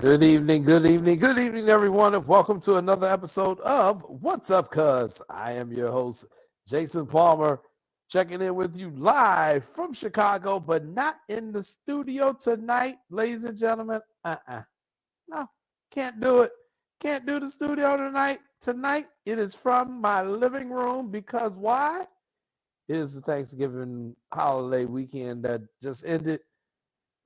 Good evening, good evening, good evening, everyone, and welcome to another episode of What's Up, Cuz. I am your host, Jason Palmer, checking in with you live from Chicago, but not in the studio tonight, ladies and gentlemen. No, can't do it. Can't do the studio tonight. Tonight, it is from my living room because why? It is the Thanksgiving holiday weekend that just ended.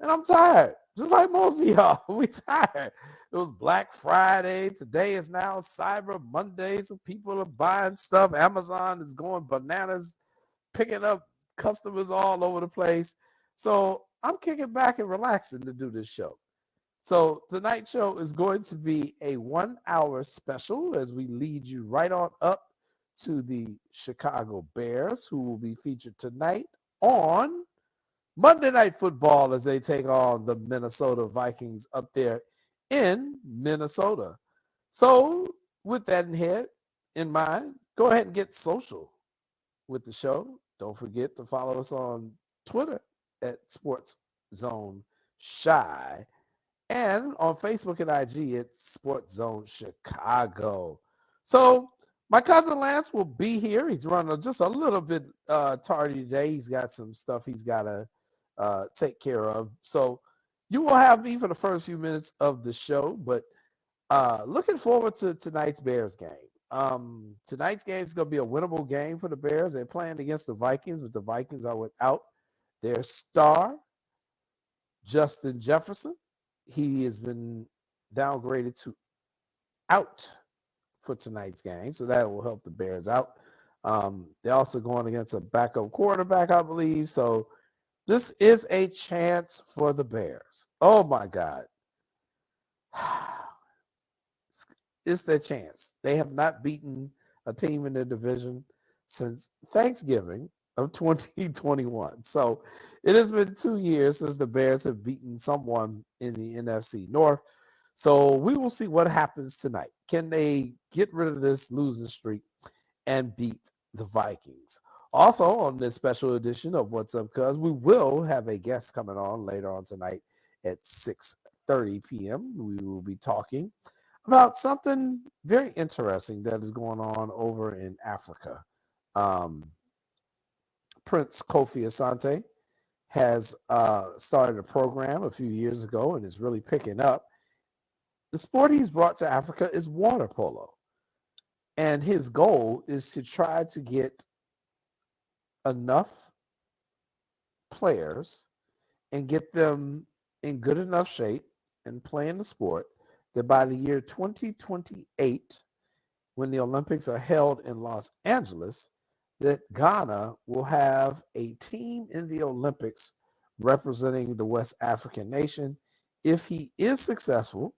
And I'm tired, just like most of y'all. We tired. It was Black Friday. Today is now Cyber Monday. So people are buying stuff. Amazon is going bananas, picking up customers all over the place. So I'm kicking back and relaxing to do this show. So tonight's show is going to be a 1 hour special as we lead you right on up to the Chicago Bears, who will be featured tonight on Monday Night Football as they take on the Minnesota Vikings up there in Minnesota. So, with that in mind, go ahead and get social with the show. Don't forget to follow us on Twitter at Sports Zone Shy and on Facebook and IG at Sports Zone Chicago. So, my cousin Lance will be here. He's running just a little bit tardy today. He's got some stuff he's got to take care of. So you will have me for the first few minutes of the show, but looking forward to tonight's Bears game. Tonight's game is going to be a winnable game for the Bears. They're playing against the Vikings, but the Vikings are without their star, Justin Jefferson. He has been downgraded to out for tonight's game, so that will help the Bears out. They're also going against a backup quarterback, I believe, so this is a chance for the Bears. Oh, my God. It's their chance. They have not beaten a team in the division since Thanksgiving of 2021. So it has been 2 years since the Bears have beaten someone in the NFC North. So we will see what happens tonight. Can they get rid of this losing streak and beat the Vikings? Also, on this special edition of What's Up, Cuz, we will have a guest coming on later on tonight at 6:30 p.m. We will be talking about something very interesting that is going on over in Africa. Um, Prince Kofi Asante has started a program a few years ago and is really picking up. The sport he's brought to Africa is water polo. And his goal is to try to get enough players and get them in good enough shape and playing the sport that by the year 2028, when the Olympics are held in Los Angeles, that Ghana will have a team in the Olympics representing the West African nation. If he is successful,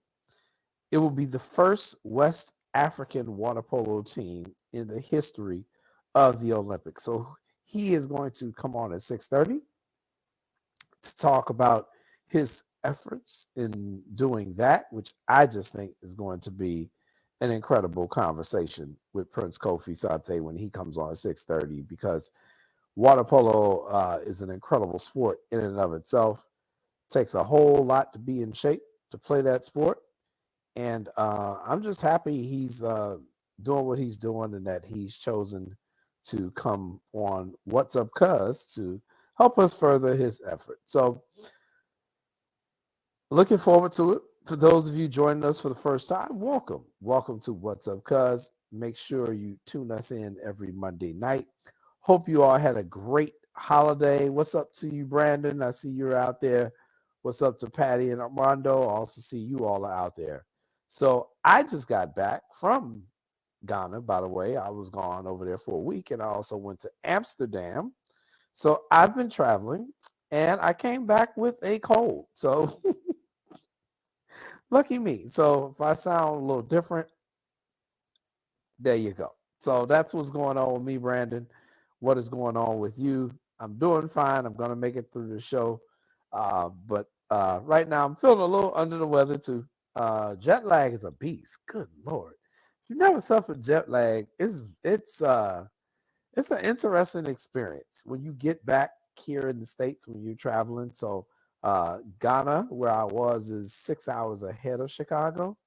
it will be the first West African water polo team in the history of the Olympics. So he is going to come on at 6:30 to talk about his efforts in doing that, which I just think is going to be an incredible conversation with Prince Kofi Sante when he comes on at 6:30, because water polo is an incredible sport in and of itself. It takes a whole lot to be in shape to play that sport. And I'm just happy he's doing what he's doing and that he's chosen to come on What's Up, Cuz, to help us further his effort. So looking forward to it. For those of you joining us for the first time, welcome. Welcome to What's Up, Cuz. Make sure you tune us in every Monday night. Hope you all had a great holiday. What's up to you, Brandon? I see you're out there. What's up to Patty and Armando? I also see you all are out there. So I just got back from Ghana, by the way. I was gone over there for a week, and I also went to Amsterdam. So I've been traveling, and I came back with a cold. So lucky me. So if I sound a little different, there you go. So that's what's going on with me, Brandon. What is going on with you? I'm doing fine. I'm going to make it through the show. But right now, I'm feeling a little under the weather, too. Jet lag is a beast. Good Lord. If you never suffered jet lag, it's an interesting experience when you get back here in the States when you're traveling. So Ghana, where I was, is 6 hours ahead of Chicago.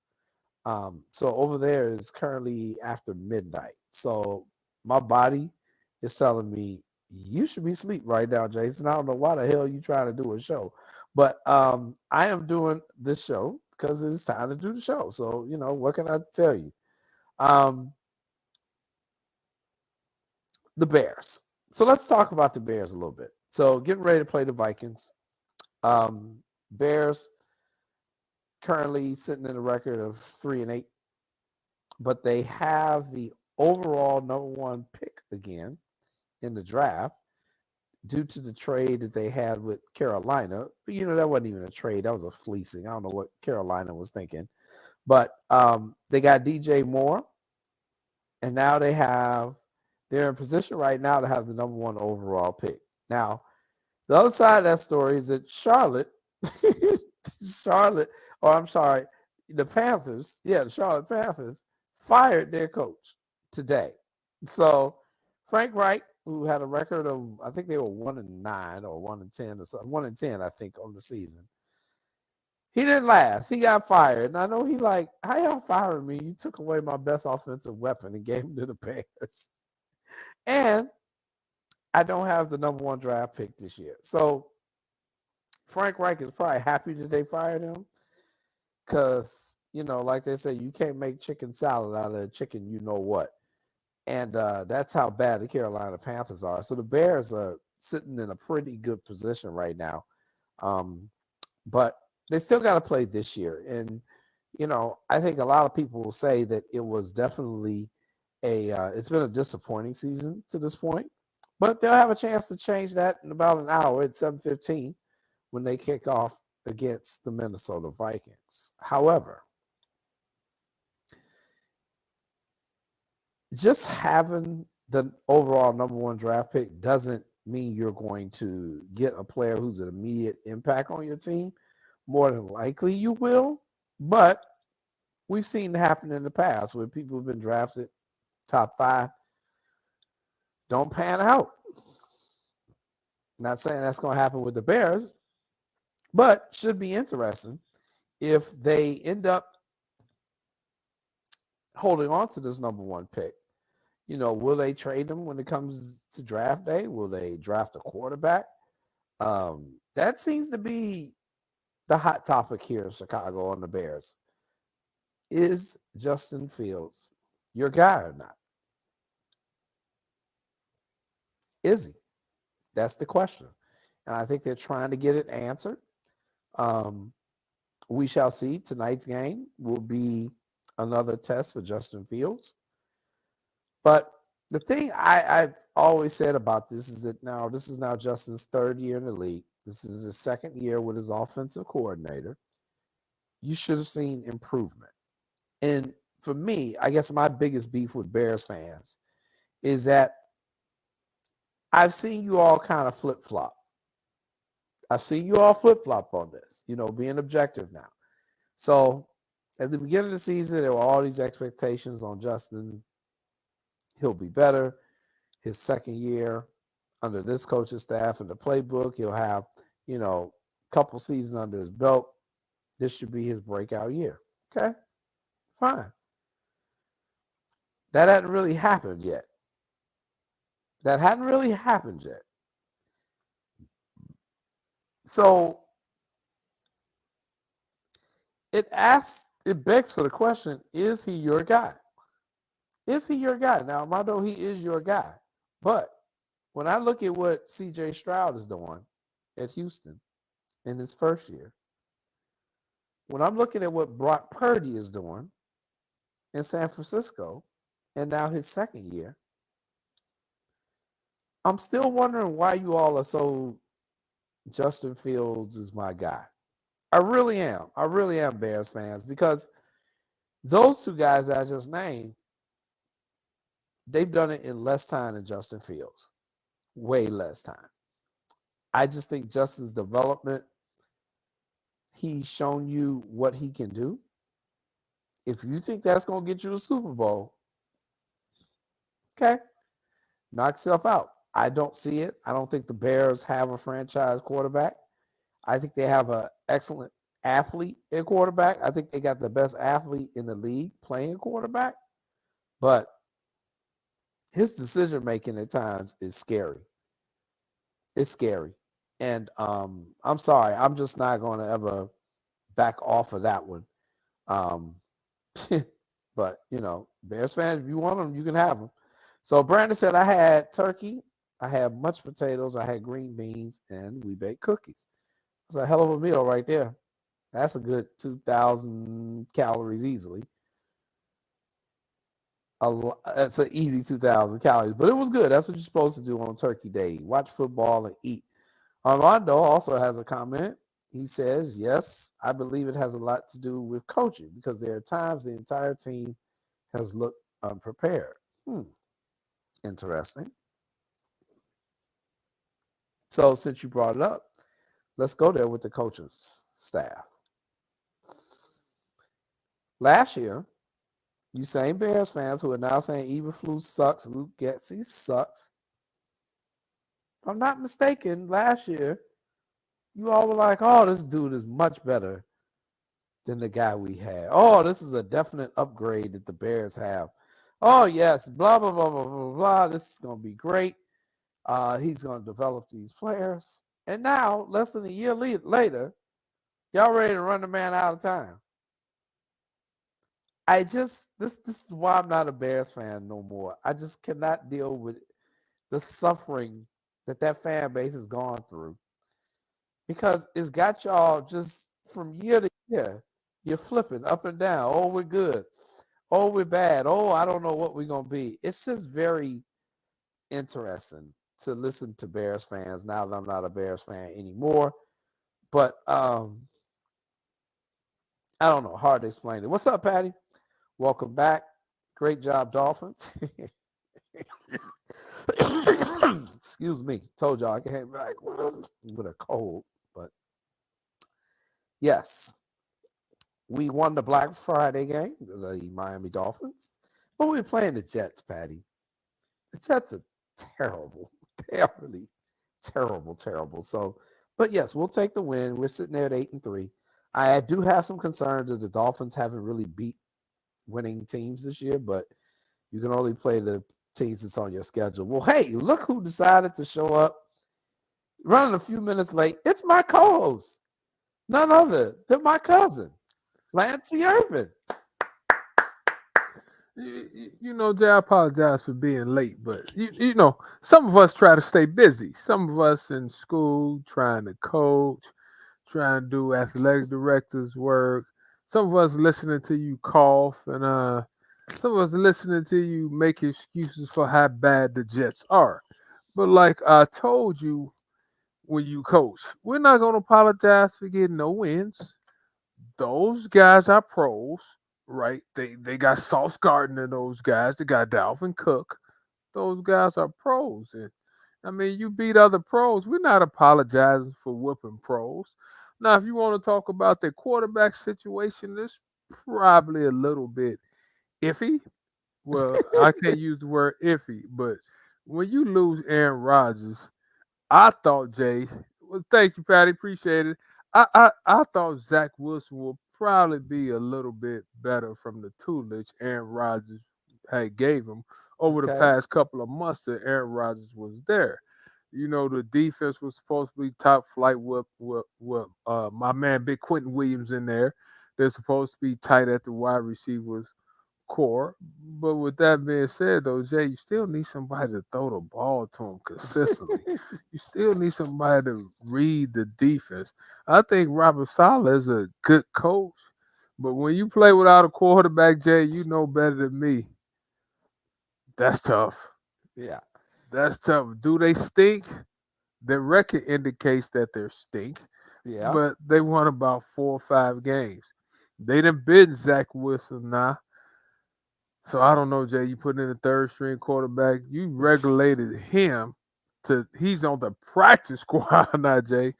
So over there is currently after midnight. So my body is telling me you should be asleep right now, Jason. I don't know why the hell you trying to do a show, but I am doing this show because it's time to do the show. So what can I tell you? Um, the Bears. So let's talk about the Bears a little bit. So getting ready to play the Vikings. Bears currently sitting in a record of 3-8, but they have the overall number one pick again in the draft due to the trade that they had with Carolina. That wasn't even a trade. That was a fleecing. I don't know what Carolina was thinking. But they got DJ Moore, and now they're in position right now to have the number one overall pick. Now, the other side of that story is that Charlotte, the Panthers, the Charlotte Panthers fired their coach today. So Frank Reich, who had a record of, I think they were 1-9 or 1-10 or something, 1-10, I think, on the season. He didn't last. He got fired. And I know he like, how y'all firing me? You took away my best offensive weapon and gave him to the Bears. And I don't have the number one draft pick this year. So Frank Reich is probably happy that they fired him because, like they say, you can't make chicken salad out of chicken you know what. And that's how bad the Carolina Panthers are. So the Bears are sitting in a pretty good position right now. But they still got to play this year. And, I think a lot of people will say that it was definitely it's been a disappointing season to this point. But they'll have a chance to change that in about an hour at 7:15 when they kick off against the Minnesota Vikings. However, just having the overall number one draft pick doesn't mean you're going to get a player who's an immediate impact on your team. More than likely you will, but we've seen it happen in the past where people have been drafted top 5, don't pan out. Not saying that's going to happen with the Bears, but should be interesting if they end up holding on to this number one pick. Will they trade them when it comes to draft day? Will they draft a quarterback? That seems to be the hot topic here in Chicago on the Bears. Is Justin Fields your guy or not? Is he? That's the question. And I think they're trying to get it answered. We shall see. Tonight's game will be another test for Justin Fields. But the thing I've always said about this is that this is now Justin's 3rd year in the league. This is his 2nd year with his offensive coordinator. You should have seen improvement. And for me, I guess my biggest beef with Bears fans is that I've seen you all kind of flip-flop. I've seen you all flip-flop on this, being objective now. So at the beginning of the season, there were all these expectations on Justin. He'll be better. His 2nd year under this coaching staff and the playbook, he'll have, a couple seasons under his belt. This should be his breakout year. Okay, fine. That hadn't really happened yet. So it begs for the question, is he your guy? Is he your guy? Now, I know he is your guy. But when I look at what C.J. Stroud is doing at Houston in his 1st year, when I'm looking at what Brock Purdy is doing in San Francisco and now his 2nd year, I'm still wondering why you all are so Justin Fields is my guy. I really am. I really am, Bears fans, because those two guys that I just named, they've done it in less time than Justin Fields. Way less time. I just think Justin's development, he's shown you what he can do. If you think that's going to get you a Super Bowl, okay, knock yourself out. I don't see it. I don't think the Bears have a franchise quarterback. I think they have an excellent athlete in quarterback. I think they got the best athlete in the league playing quarterback, but his decision making at times is scary. It's scary. And I'm sorry, I'm just not going to ever back off of that one. Um, but, Bears fans, if you want them, you can have them. So Brandon said, I had turkey, I had mashed potatoes, I had green beans, and we baked cookies. It's a hell of a meal right there. That's a good 2,000 calories easily. That's an easy 2,000 calories, but it was good. That's what you're supposed to do on Turkey Day. Watch football and eat. Armando also has a comment. He says, yes, I believe it has a lot to do with coaching because there are times the entire team has looked unprepared. Interesting. So since you brought it up, let's go there with the coaching staff. Last year, you same Bears fans who are now saying Eberflus sucks, Luke Getsy sucks. If I'm not mistaken, last year, you all were like, oh, this dude is much better than the guy we had. Oh, this is a definite upgrade that the Bears have. Oh, yes, blah, blah, blah, blah, blah, blah. This is going to be great. He's going to develop these players. And now, less than a year later, y'all ready to run the man out of time. This is why I'm not a Bears fan no more. I just cannot deal with the suffering that fan base has gone through. Because it's got y'all just from year to year, you're flipping up and down. Oh, we're good. Oh, we're bad. Oh, I don't know what we're going to be. It's just very interesting to listen to Bears fans now that I'm not a Bears fan anymore. But I don't know. Hard to explain it. What's up, Patty? Welcome back. Great job, Dolphins. Excuse me. Told y'all I came back with a cold. But yes, we won the Black Friday game, the Miami Dolphins. But we're playing the Jets, Patty. The Jets are terrible. They are really terrible, terrible. So, but yes, we'll take the win. We're sitting there at 8-3. I do have some concerns that the Dolphins haven't really beat winning teams this year, but you can only play the teams that's on your schedule. Well, hey, look who decided to show up running a few minutes late. It's my co-host, none other than my cousin, Lancey Irvin. Jay, I apologize for being late, but some of us try to stay busy. Some of us in school trying to coach, trying to do athletic directors work. Some of us listening to you cough, and some of us listening to you make excuses for how bad the Jets are. But like I told you when you coach, we're not going to apologize for getting no wins. Those guys are pros, right? They got Sauce Gardner, those guys. They got Dalvin Cook. Those guys are pros. And I mean, you beat other pros. We're not apologizing for whooping pros. Now, if you want to talk about the quarterback situation, it's probably a little bit iffy. Well, I can't use the word iffy, but when you lose Aaron Rodgers, I thought Jay. Well, thank you, Patty. Appreciate it. I thought Zach Wilson will probably be a little bit better from the tutelage Aaron Rodgers had gave him over the Okay. past couple of months that Aaron Rodgers was there. The defense was supposed to be top flight with my man Big Quentin Williams in there. They're supposed to be tight at the wide receivers core. But with that being said, though, Jay, you still need somebody to throw the ball to him consistently. You still need somebody to read the defense. I think Robert Saleh is a good coach, but when you play without a quarterback, Jay, you know better than me. That's tough. Yeah. That's tough. Do they stink? Their record indicates that they're stink, Yeah. but they won about 4 or 5 games. They done been Zach Wilson now. So I don't know, Jay. You put in a third string quarterback. You regulated him to he's on the practice squad now, Jay.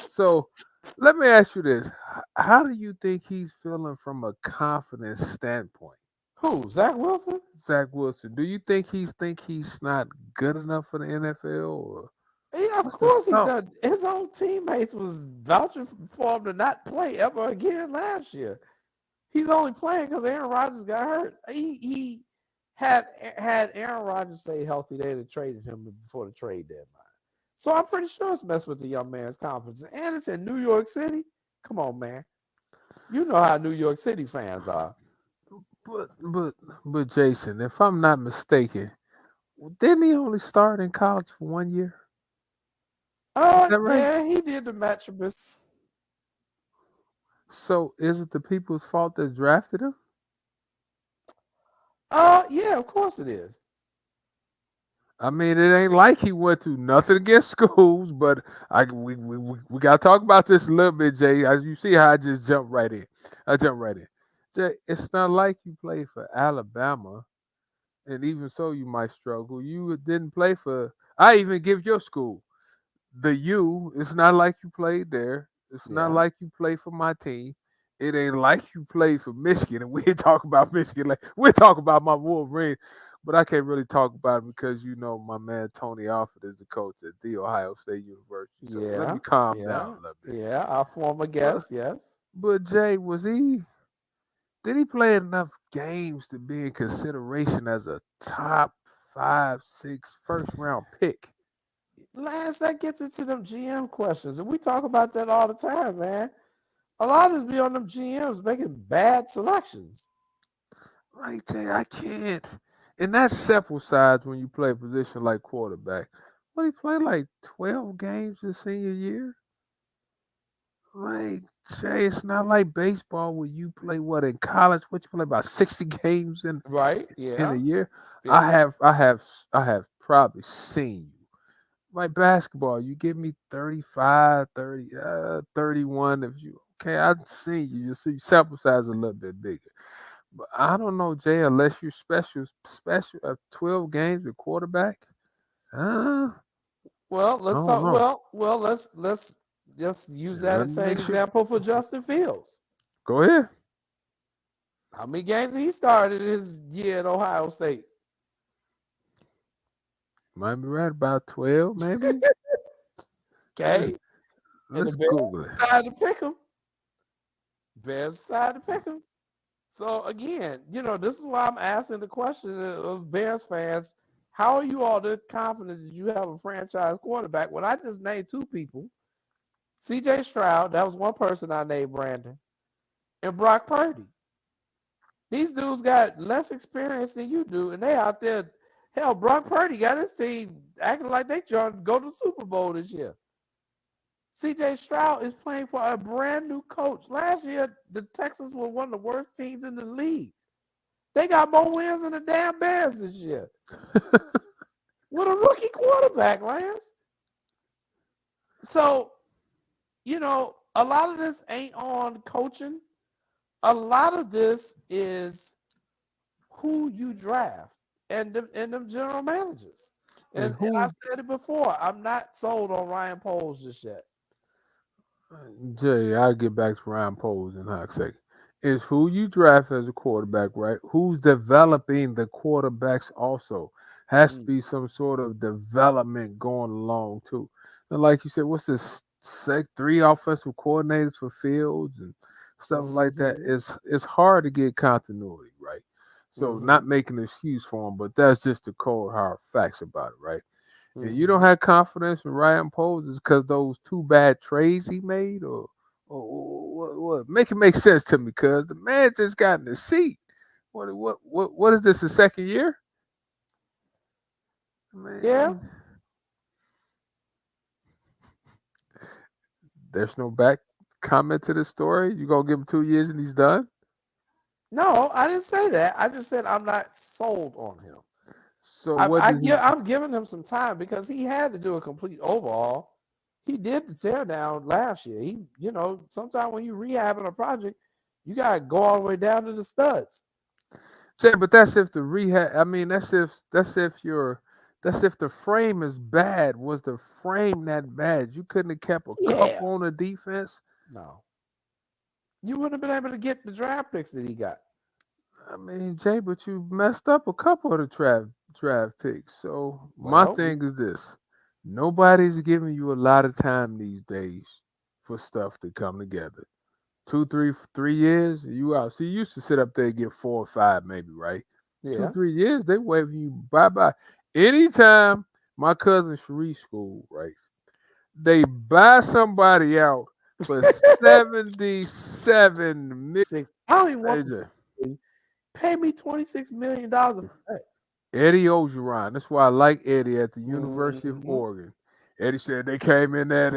So let me ask you this: how do you think he's feeling from a confidence standpoint? Who? Zach Wilson? Zach Wilson. Do you think he's not good enough for the NFL? Or Yeah, of What's the course he stump? done. His own teammates was vouching for him to not play ever again last year. He's only playing because Aaron Rodgers got hurt. He had Aaron Rodgers stay healthy, they'd have traded him before the trade deadline. So I'm pretty sure it's messed with the young man's confidence. And it's in New York City. Come on, man. You know how New York City fans are. But but but Jason, if I'm not mistaken, didn't he only start in college for 1 year? Is that right? Yeah, he did the match. So is it the people's fault that drafted him? Yeah, of course it is. I mean, it ain't like he went to nothing against schools, but we gotta talk about this a little bit, Jay. As you see how I just jumped right in. I jumped right in. Jay, it's not like you played for Alabama, and even so you might struggle. You didn't play for I even give your school the U. It's not like you played there. It's not Yeah. like you played for my team. It ain't like you played for Michigan, and we ain't talk about Michigan. Like we talk about my Wolverines, but I can't really talk about it because you know my man Tony Alford is the coach at the Ohio State University. So let Yeah. me calm down Yeah. a little bit. Yeah. Our former But guest, yes. but Jay, was he? Did he play enough games to be in consideration as a top 5, 6 first round pick? Lance, that gets into them GM questions. And we talk about that all the time, man. A lot of us be on them GMs making bad selections. Right there, I can't. And that's several sides when you play a position like quarterback. What he played like 12 games his senior year? Like, Jay, it's not like baseball where you play what in college? What you play about 60 games Right? in a Yeah. year? Yeah. I have probably seen you. Like basketball, you give me 35, 30, 31. If you okay, I've seen you. You see your sample size is a little bit bigger. But I don't know, Jay, unless you're special 12 games at quarterback. Uh, Well, I let's don't talk. know. Let's just use that Let as me same make sure. example for Justin Fields. Go ahead. How many games he started his year at Ohio State? Might be right about 12, maybe. Let's, Okay. And the let's Bears Google it. decided to pick him. Bears decided to pick him. So again, this is why I'm asking the question of Bears fans: how are you all this confident that you have a franchise quarterback? When I just named two people, C.J. Stroud, that was one person I named, Brandon, and Brock Purdy. These dudes got less experience than you do, and they out there. Hell, Brock Purdy got his team acting like they trying to go to the Super Bowl this year. C.J. Stroud is playing for a brand new coach. Last year, the Texans were one of the worst teams in the league. They got more wins than the damn Bears this year. With a rookie quarterback, Lance. So, a lot of this ain't on coaching. A lot of this is who you draft and them general managers. And And I've who, said it before. I'm not sold on Ryan Poles just yet. Jay, I'll get back to Ryan Poles in a hot second. Is who you draft as a quarterback, right? Who's developing the quarterbacks also has to Mm, be some sort of development going along too. And like you said, what's this three offensive coordinators for Fields and stuff like that? mm-hmm, It's hard to get continuity, right? So mm-hmm, not making an excuse for him, but that's just the cold hard facts about it, right? And you don't mm-hmm. have confidence in Ryan Poles is because those two bad trades he made, or what? Make it make sense to me, because the man just got in the seat. What is this? The second year? Yeah. Man, there's no back comment to the story. You gonna give him 2 years and he's done? No, I didn't say that. I just said I'm not sold on him. So what does he? I'm giving him some time because he had to do a complete overhaul. He did the tear down last year. Sometimes when you rehabbing a project, you gotta go all the way down to the studs. Say, but that's if the rehab. I mean, that's if the frame is bad. Was the frame that bad? You couldn't have kept a Yeah. couple on the defense. No. You wouldn't have been able to get the draft picks that he got. I mean, Jay, but you messed up a couple of the draft picks. So my Well, thing is this: Nobody's giving you a lot of time these days for stuff to come together. 2, 3 years, you out. See, you used to sit up there and get 4 or 5, maybe, right? Two, Yeah. 3 years, they wave you bye bye. Anytime my cousin Sharice school, right? They buy somebody out for 77 million. 26. I don't even want to pay me $26 million for that. Eddie Ogeron. That's why I like Eddie at the University of Mhm. Oregon. Eddie said they came in there,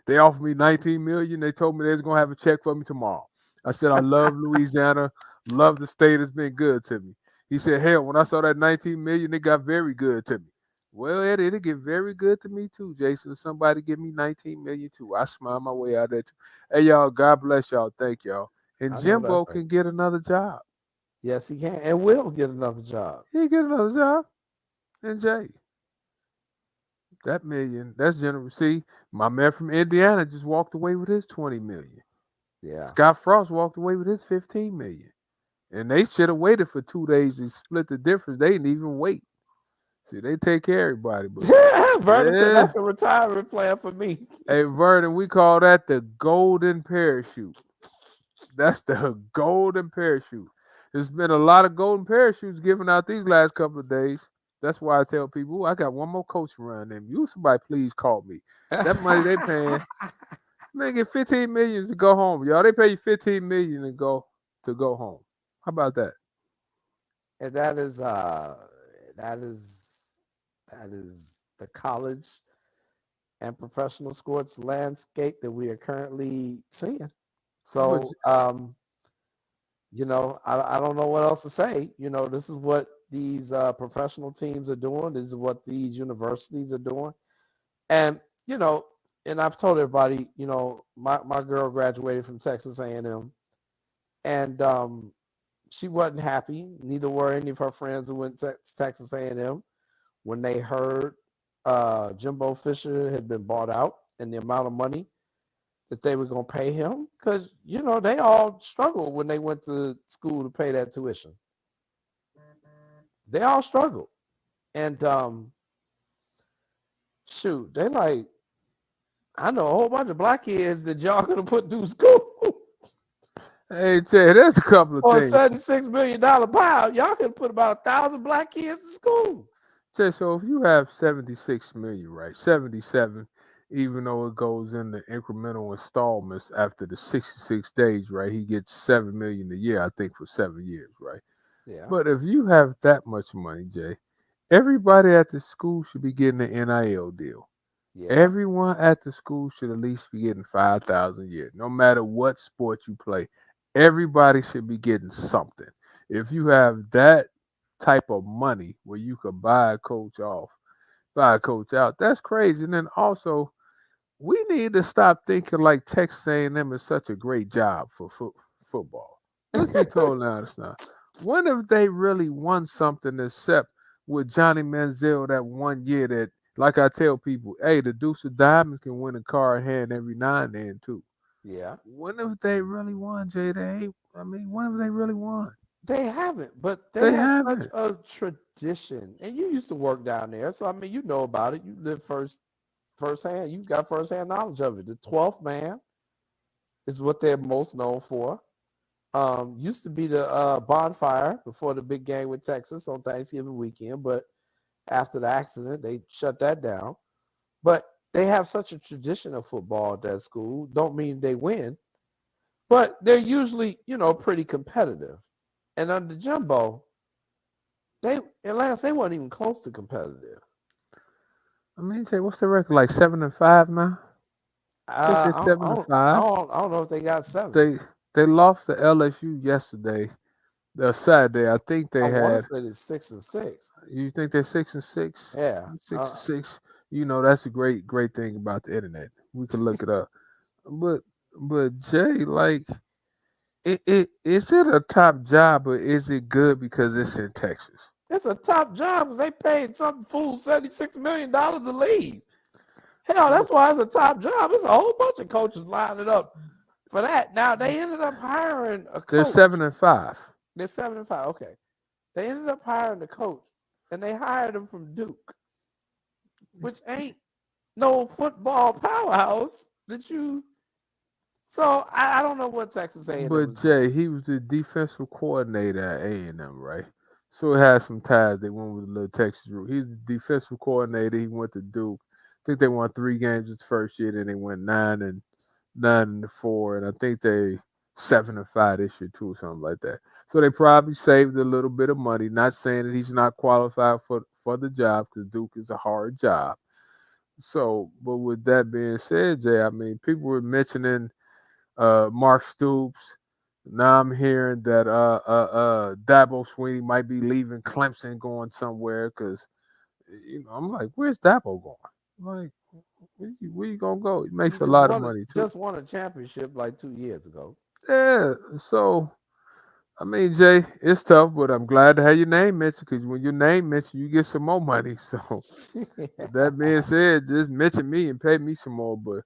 they offered me 19 million. They told me they was gonna have a check for me tomorrow. I said I love Louisiana, love the state. It's been good to me. He said, hell, when I saw that 19 million, it got very good to me. Well, Eddie, it'll get very good to me too, Jason. Somebody give me 19 million too. I smile my way out there too. Hey y'all, God bless y'all. Thank y'all. And I know that's Jimbo right. can get another job. Yes, he can and will get another job. He can get another job. And Jay. That million, that's generous. See, my man from Indiana just walked away with his 20 million. Yeah. Scott Frost walked away with his 15 million. And they should have waited for 2 days to split the difference. They didn't even wait. See, they take care of everybody, but Vernon said yeah. that's a retirement plan for me. Hey Vernon, we call that the golden parachute. That's the golden parachute. There's been a lot of golden parachutes given out these last couple of days. That's why I tell people, "Ooh, I got one more coach around them. You somebody please call me. That money they paying, man, get 15 million to go home, y'all. They pay you 15 million to go home. How about that? And that is that is the college and professional sports landscape that we are currently seeing. But So I don't know what else to say. This is what these professional teams are doing. This is what these universities are doing. And, and I've told everybody, my girl graduated from Texas A&M, and she wasn't happy. Neither were any of her friends who went to Texas A&M when they heard Jimbo Fisher had been bought out and the amount of money that they were going to pay him, because they all struggled when they went to school to pay that tuition. They all struggled, and shoot, they like, I know a whole bunch of black kids that y'all gonna put through school hey, Ted, there's a couple of for a things. $76 million pile. Y'all could put about 1,000 black kids to school. Ted, so if you have 76 million, right? 77, even though it goes in the incremental installments after the 66 days, right? He gets 7 million a year, I think, for 7 years, right? Yeah, But if you have that much money, Jay, everybody at the school should be getting an NIL deal. yeah. Everyone at the school should at least be getting 5,000 a year, no matter what sport you play. Everybody should be getting something. If you have that type of money where you could buy a coach off, buy a coach out, that's crazy. And then also, we need to stop thinking like Texas A&M is such a great job for football. Let's be totally honest now. When have they really won something except with Johnny Manziel that one year that, like I tell people, hey, the Deuce of Diamonds can win a car in hand every now and then too. Yeah, When have they really won, Jay? I mean, when have they really won? they haven't, but they They have such haven't. a tradition. And you used to work down there, so I mean, you know about it. You live firsthand. You got firsthand knowledge of it. The 12th man is what they're most known for. Used to be the bonfire before the big game with Texas on Thanksgiving weekend, but after the accident, they shut that down. But they have such a tradition of football at that school. Don't mean they win, but they're usually, pretty competitive. And under Jimbo, they weren't even close to competitive. I mean, Jay, what's the record? Like 7-5 now? I think they're I, seven I, and don't, I five. don't, I don't know if they got 7. They they lost to LSU yesterday. The Saturday, I think I they want to had. say it's 6-6. You think they're 6-6? Yeah. 6-6. You know that's a great thing about the internet. We can look it up. But but Jay, like, is it a top job or is it good because it's in Texas? It's a top job because they paid some fool $76 million to leave. Hell, But that's why it's a top job. It's a whole bunch of coaches lining up for that. Now they ended up hiring a they're coach. 7-5. They're 7-5. Okay. They ended up hiring a coach, and they hired him from Duke. which ain't no football powerhouse that you. So I don't know what Texas A&M But was doing. Jay, he was the defensive coordinator at A&M, right? So it had some ties. They went with the little Texas route. He's the defensive coordinator. He went to Duke. I think they won 3 games his first year. Then they went 9-4, and I think they 7-5 this year too, or something like that. So they probably saved a little bit of money. Not saying that he's not qualified for the job because Duke is a hard job. So, but with that being said, Jay, I mean, people were mentioning Mark Stoops. Now I'm hearing that Dabo Sweeney might be leaving Clemson, going somewhere. Because I'm like, where's Dabo going? Like, where you gonna go? He He makes a lot of money too. just won a championship like 2 years ago. Yeah. So I mean, Jay, it's tough, but I'm glad to have your name mentioned because when your name mentioned, you get some more money. So with that being said, just mention me and pay me some more. But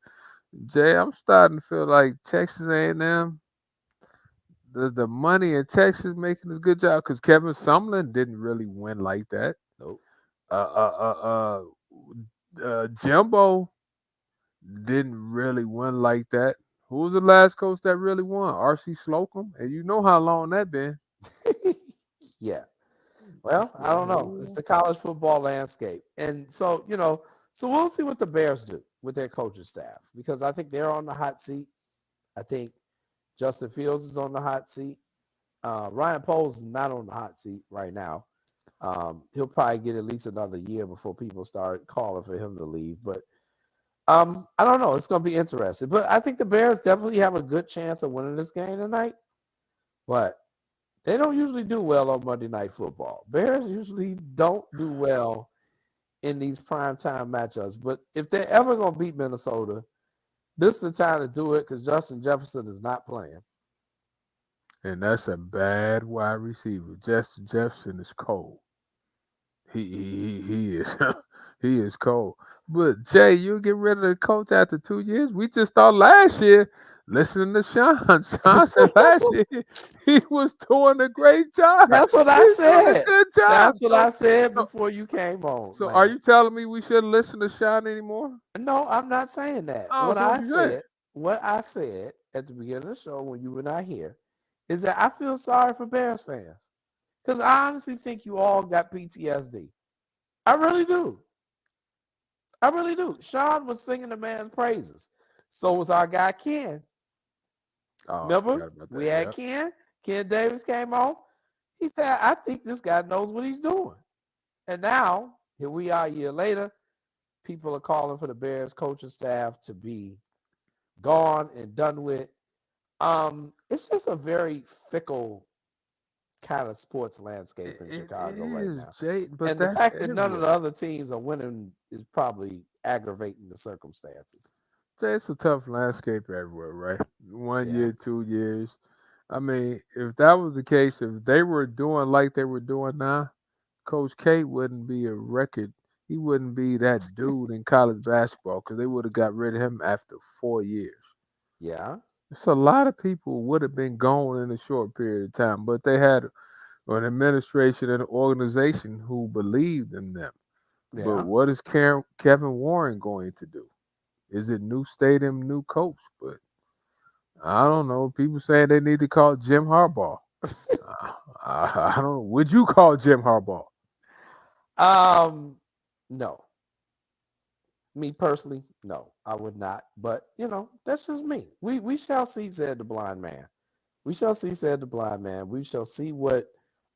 Jay, I'm starting to feel like Texas A&M, the money in Texas making a good job because Kevin Sumlin didn't really win like that. Nope. Jimbo didn't really win like that. Who was the last coach that really won? R.C. Slocum, and you know how long that been. Yeah. Well, I don't know. It's the college football landscape. And so, so we'll see what the Bears do with their coaching staff because I think they're on the hot seat. I think Justin Fields is on the hot seat. Ryan Poles is not on the hot seat right now. He'll probably get at least another year before people start calling for him to leave. But I don't know. It's going to be interesting. But I think the Bears definitely have a good chance of winning this game tonight. But they don't usually do well on Monday Night Football. Bears usually don't do well in these primetime matchups. But if they're ever going to beat Minnesota, this is the time to do it because Justin Jefferson is not playing. And that's a bad wide receiver. Justin Jefferson is cold. He is he is cold. But Jay, you get rid of the coach after 2 years. We just thought last year, listening to Sean. Sean said last year he was doing a great job. That's what I He's doing a said. good job. That's what I said so, before you came on. So man. are you telling me we shouldn't listen to Sean anymore? No, I'm not saying that. Oh, what so I said at the beginning of the show when you were not here is that I feel sorry for Bears fans. Because I honestly think you all got PTSD. I really do. I really do. Sean was singing the man's praises. So was our guy Ken. Oh, Remember? We had Ken. Ken Davis came on. He said, I think this guy knows what he's doing. And now, here we are a year later. People are calling for the Bears coaching staff to be gone and done with. It's just a very fickle kind of sports landscape in Chicago right now. Jay, but and the fact that none of the other teams are winning is probably aggravating the circumstances. Jay, it's a tough landscape everywhere, right? 1 year, 2 years. I mean, if that was the case, if they were doing like they were doing now, Coach K wouldn't be a record. He wouldn't be that dude in college basketball because they would have got rid of him after 4 years. Yeah. So a lot of people would have been gone in a short period of time, but they had an administration and an organization who believed in them. Yeah. But what is Kevin Warren going to do? Is it new stadium, new coach? But I don't know. People saying they need to call Jim Harbaugh. I don't know. Would you call Jim Harbaugh? No. Me personally, no, I would not. But that's just me. We shall see, said the blind man. We shall see, said the blind man. We shall see what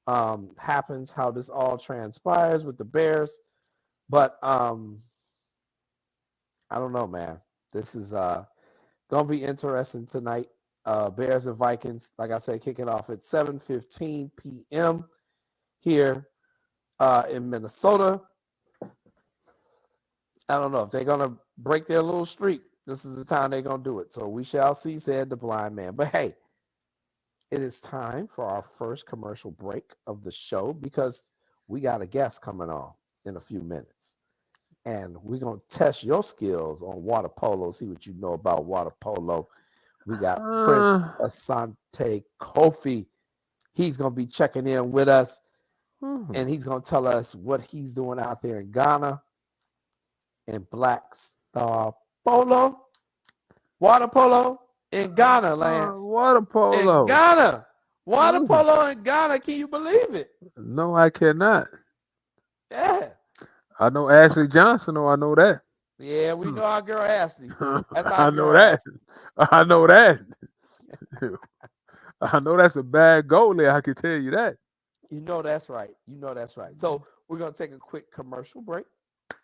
happens, how this all transpires with the Bears. But I don't know, man. This is gonna be interesting tonight. Bears and Vikings, like I said, kicking off at 7:15 p.m. here in Minnesota. I don't know if they're gonna break their little streak. This is the time they're gonna do it. So we shall see, said the blind man. But hey, it is time for our first commercial break of the show because we got a guest coming on in a few minutes. And we're going to test your skills on water polo, see what you know about water polo. We got Prince Asante Kofi. He's going to be checking in with us, and he's going to tell us what he's doing out there in Ghana. and black star polo, water polo in Ghana, Lance. Water polo. In Ghana. Water polo in Ghana. Can you believe it? No, I cannot. Yeah. I know Ashley Johnson, I know that. Yeah, we know our girl Ashley. That's our I girl know that. Ashley. I know that. I know that's a bad goalie. I can tell you that. You know that's right. You know that's right. So we're going to take a quick commercial break.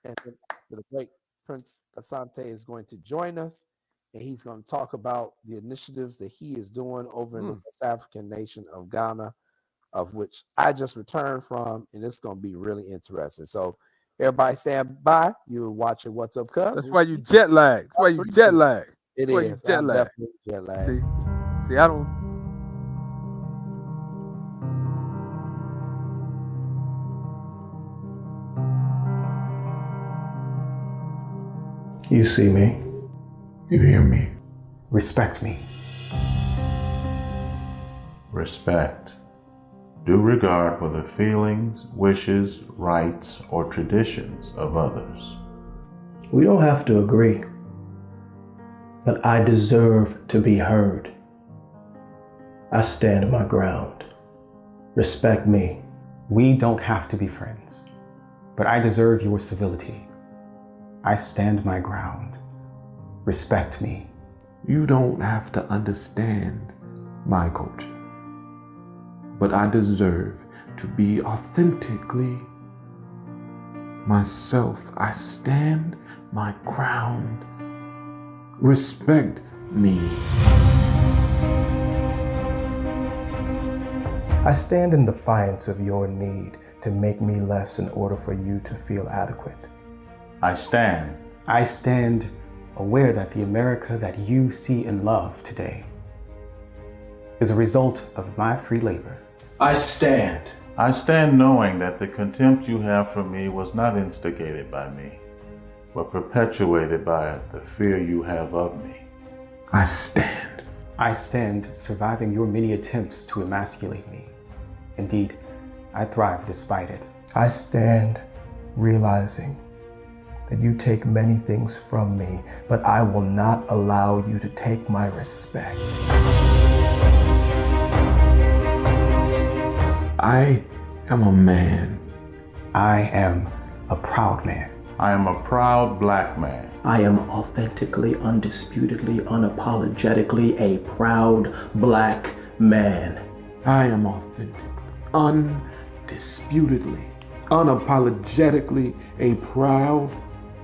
And then after the break, Prince Asante is going to join us. And he's going to talk about the initiatives that he is doing over in the West African nation of Ghana, of which I just returned from. And it's going to be really interesting. So everybody stand by. You're watching What's Up, Cuz. That's why you jet lagged. That's why you jet lagged. It is. I'm definitely jet lagged. See, I don't. You see me. You hear me. Respect me. Respect. Due regard for the feelings, wishes, rights, or traditions of others. We don't have to agree, but I deserve to be heard. I stand my ground. Respect me. We don't have to be friends, but I deserve your civility. I stand my ground. Respect me. You don't have to understand my culture, but I deserve to be authentically myself. I stand my ground. Respect me. I stand in defiance of your need to make me less in order for you to feel adequate. I stand. I stand aware that the America that you see and love today is a result of my free labor. I stand. I stand knowing that the contempt you have for me was not instigated by me, but perpetuated by the fear you have of me. I stand. I stand surviving your many attempts to emasculate me. Indeed, I thrive despite it. I stand realizing that you take many things from me, but I will not allow you to take my respect. I am a man. I am a proud man. I am a proud black man. I am authentically, undisputedly, unapologetically a proud black man. I am authentically, undisputedly, unapologetically a proud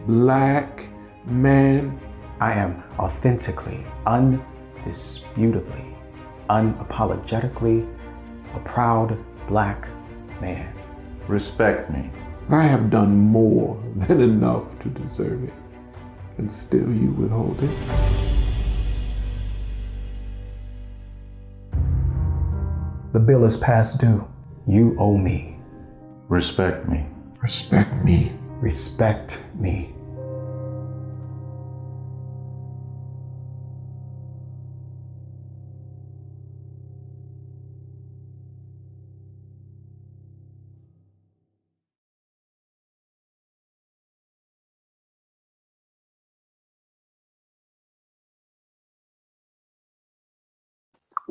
black man. I am authentically, undisputably, unapologetically a proud black man. Respect me. I have done more than enough to deserve it, and still you withhold it. The bill is past due. You owe me. Respect me. Respect me. Respect me.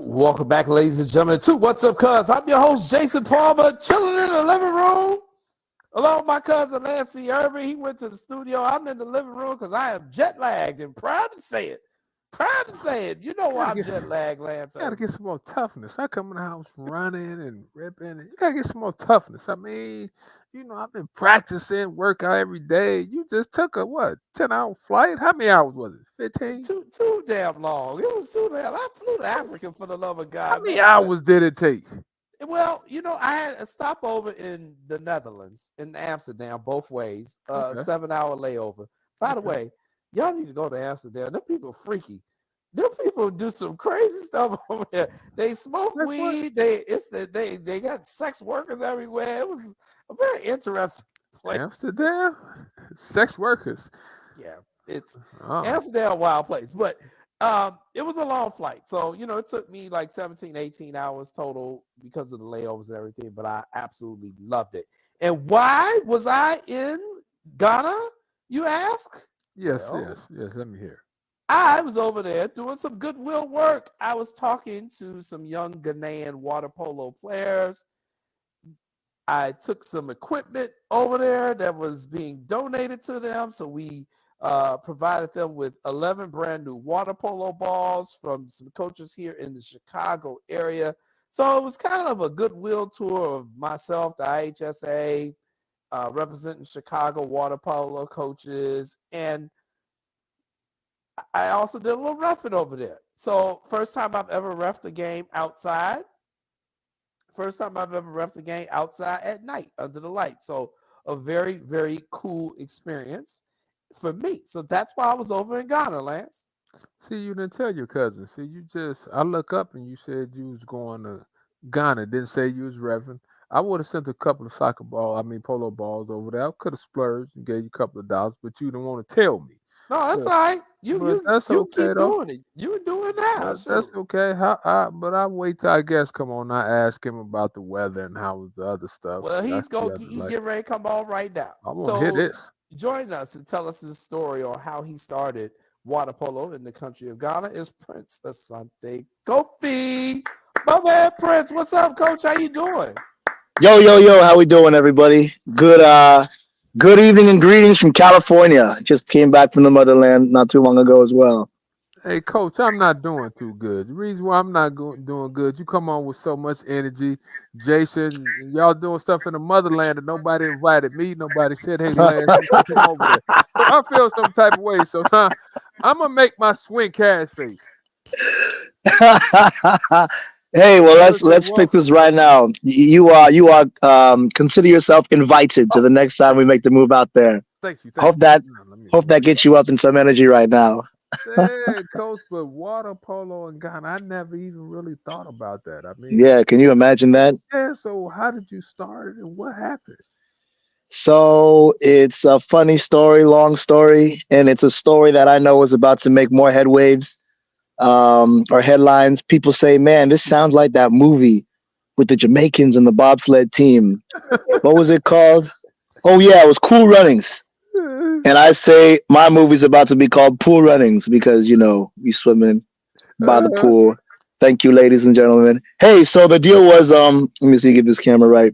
Welcome back, ladies and gentlemen, to What's Up, Cuz. I'm your host, Jason Palmer, chilling in the living room along with my cousin, Nancy Irvin. He went to the studio. I'm in the living room because I am jet lagged and proud to say it. Proud to say it. You know why I'm jet lagged, Lance. You gotta get some more toughness. I come in the house running and ripping. You gotta get some more toughness. I mean, you know, I've been practicing, workout every day. You just took a 10-hour flight? How many hours was it? 15? Too damn long. It was too damn. I flew to Africa for the love of God. How many hours did it take? Well, you know, I had a stopover in the Netherlands, in Amsterdam, both ways. 7-hour layover. By the way, y'all need to go to Amsterdam. Them people freaky. Them people do some crazy stuff over there. They smoke weed. They got sex workers everywhere. It was a very interesting place. Amsterdam? Sex workers. Yeah, it's Amsterdam, a wild place. But it was a long flight. So, you know, it took me like 17, 18 hours total because of the layovers and everything. But I absolutely loved it. And why was I in Ghana? you ask? Yes, Well, yes, yes. Let me hear. I was over there doing some goodwill work. I was talking to some young Ghanaian water polo players. I took some equipment over there that was being donated to them. So we provided them with 11 brand new water polo balls from some coaches here in the Chicago area. So it was kind of a goodwill tour of myself, the IHSA, representing Chicago water polo coaches. And I also did a little roughing over there. So first time I've ever reffed a game outside. First time I've ever reffed a game outside at night under the light. So a very, very cool experience for me. So that's why I was over in Ghana, Lance. See, you didn't tell your cousin. See, I look up and you said you was going to Ghana. Didn't say you was Reverend. I would have sent a couple of polo balls over there. I could have splurged and gave you a couple of dollars, but you didn't want to tell me. No, that's But, all right. but that's You okay keep though. doing it. You do it now. That's okay. But I wait till I guess come on. I ask him about the weather and how was the other stuff. Well, That's he's the going other he life. get ready to come on right now. I want to hear So this. join us and tell us his story on how he started water polo in the country of Ghana is Prince Asante Kofi. My man Prince, what's up, coach? How you doing? Yo, yo, yo, how we doing, everybody? Good evening and greetings from California. Just came back from the motherland not too long ago as well. Hey, coach, I'm not doing too good. The reason why I'm not doing good, you come on with so much energy. Jason, y'all doing stuff in the motherland and nobody invited me. Nobody said, hey, Lance, you should come over there. So I feel some type of way. So now I'm going to make my swing cash face. Hey, well, You're let's fix welcome. this right now. Consider yourself invited to the next time we make the move out there. Thank you. Hope Thank that you. Let me hope that gets you up in some energy right now. say, coach, but water polo in Ghana, I never even really thought about that. I mean, Yeah, can you imagine that? yeah, so how did you start and what happened? So it's a funny story, long story, and it's a story that I know is about to make more headwaves or headlines. People say, "Man, this sounds like that movie with the Jamaicans and the bobsled team. What was it called? Oh yeah, it was Cool Runnings." And I say my movie's about to be called Pool Runnings because we swimming by the Uh, pool. Thank you, ladies and gentlemen. Hey, so the deal was let me see, get this camera right.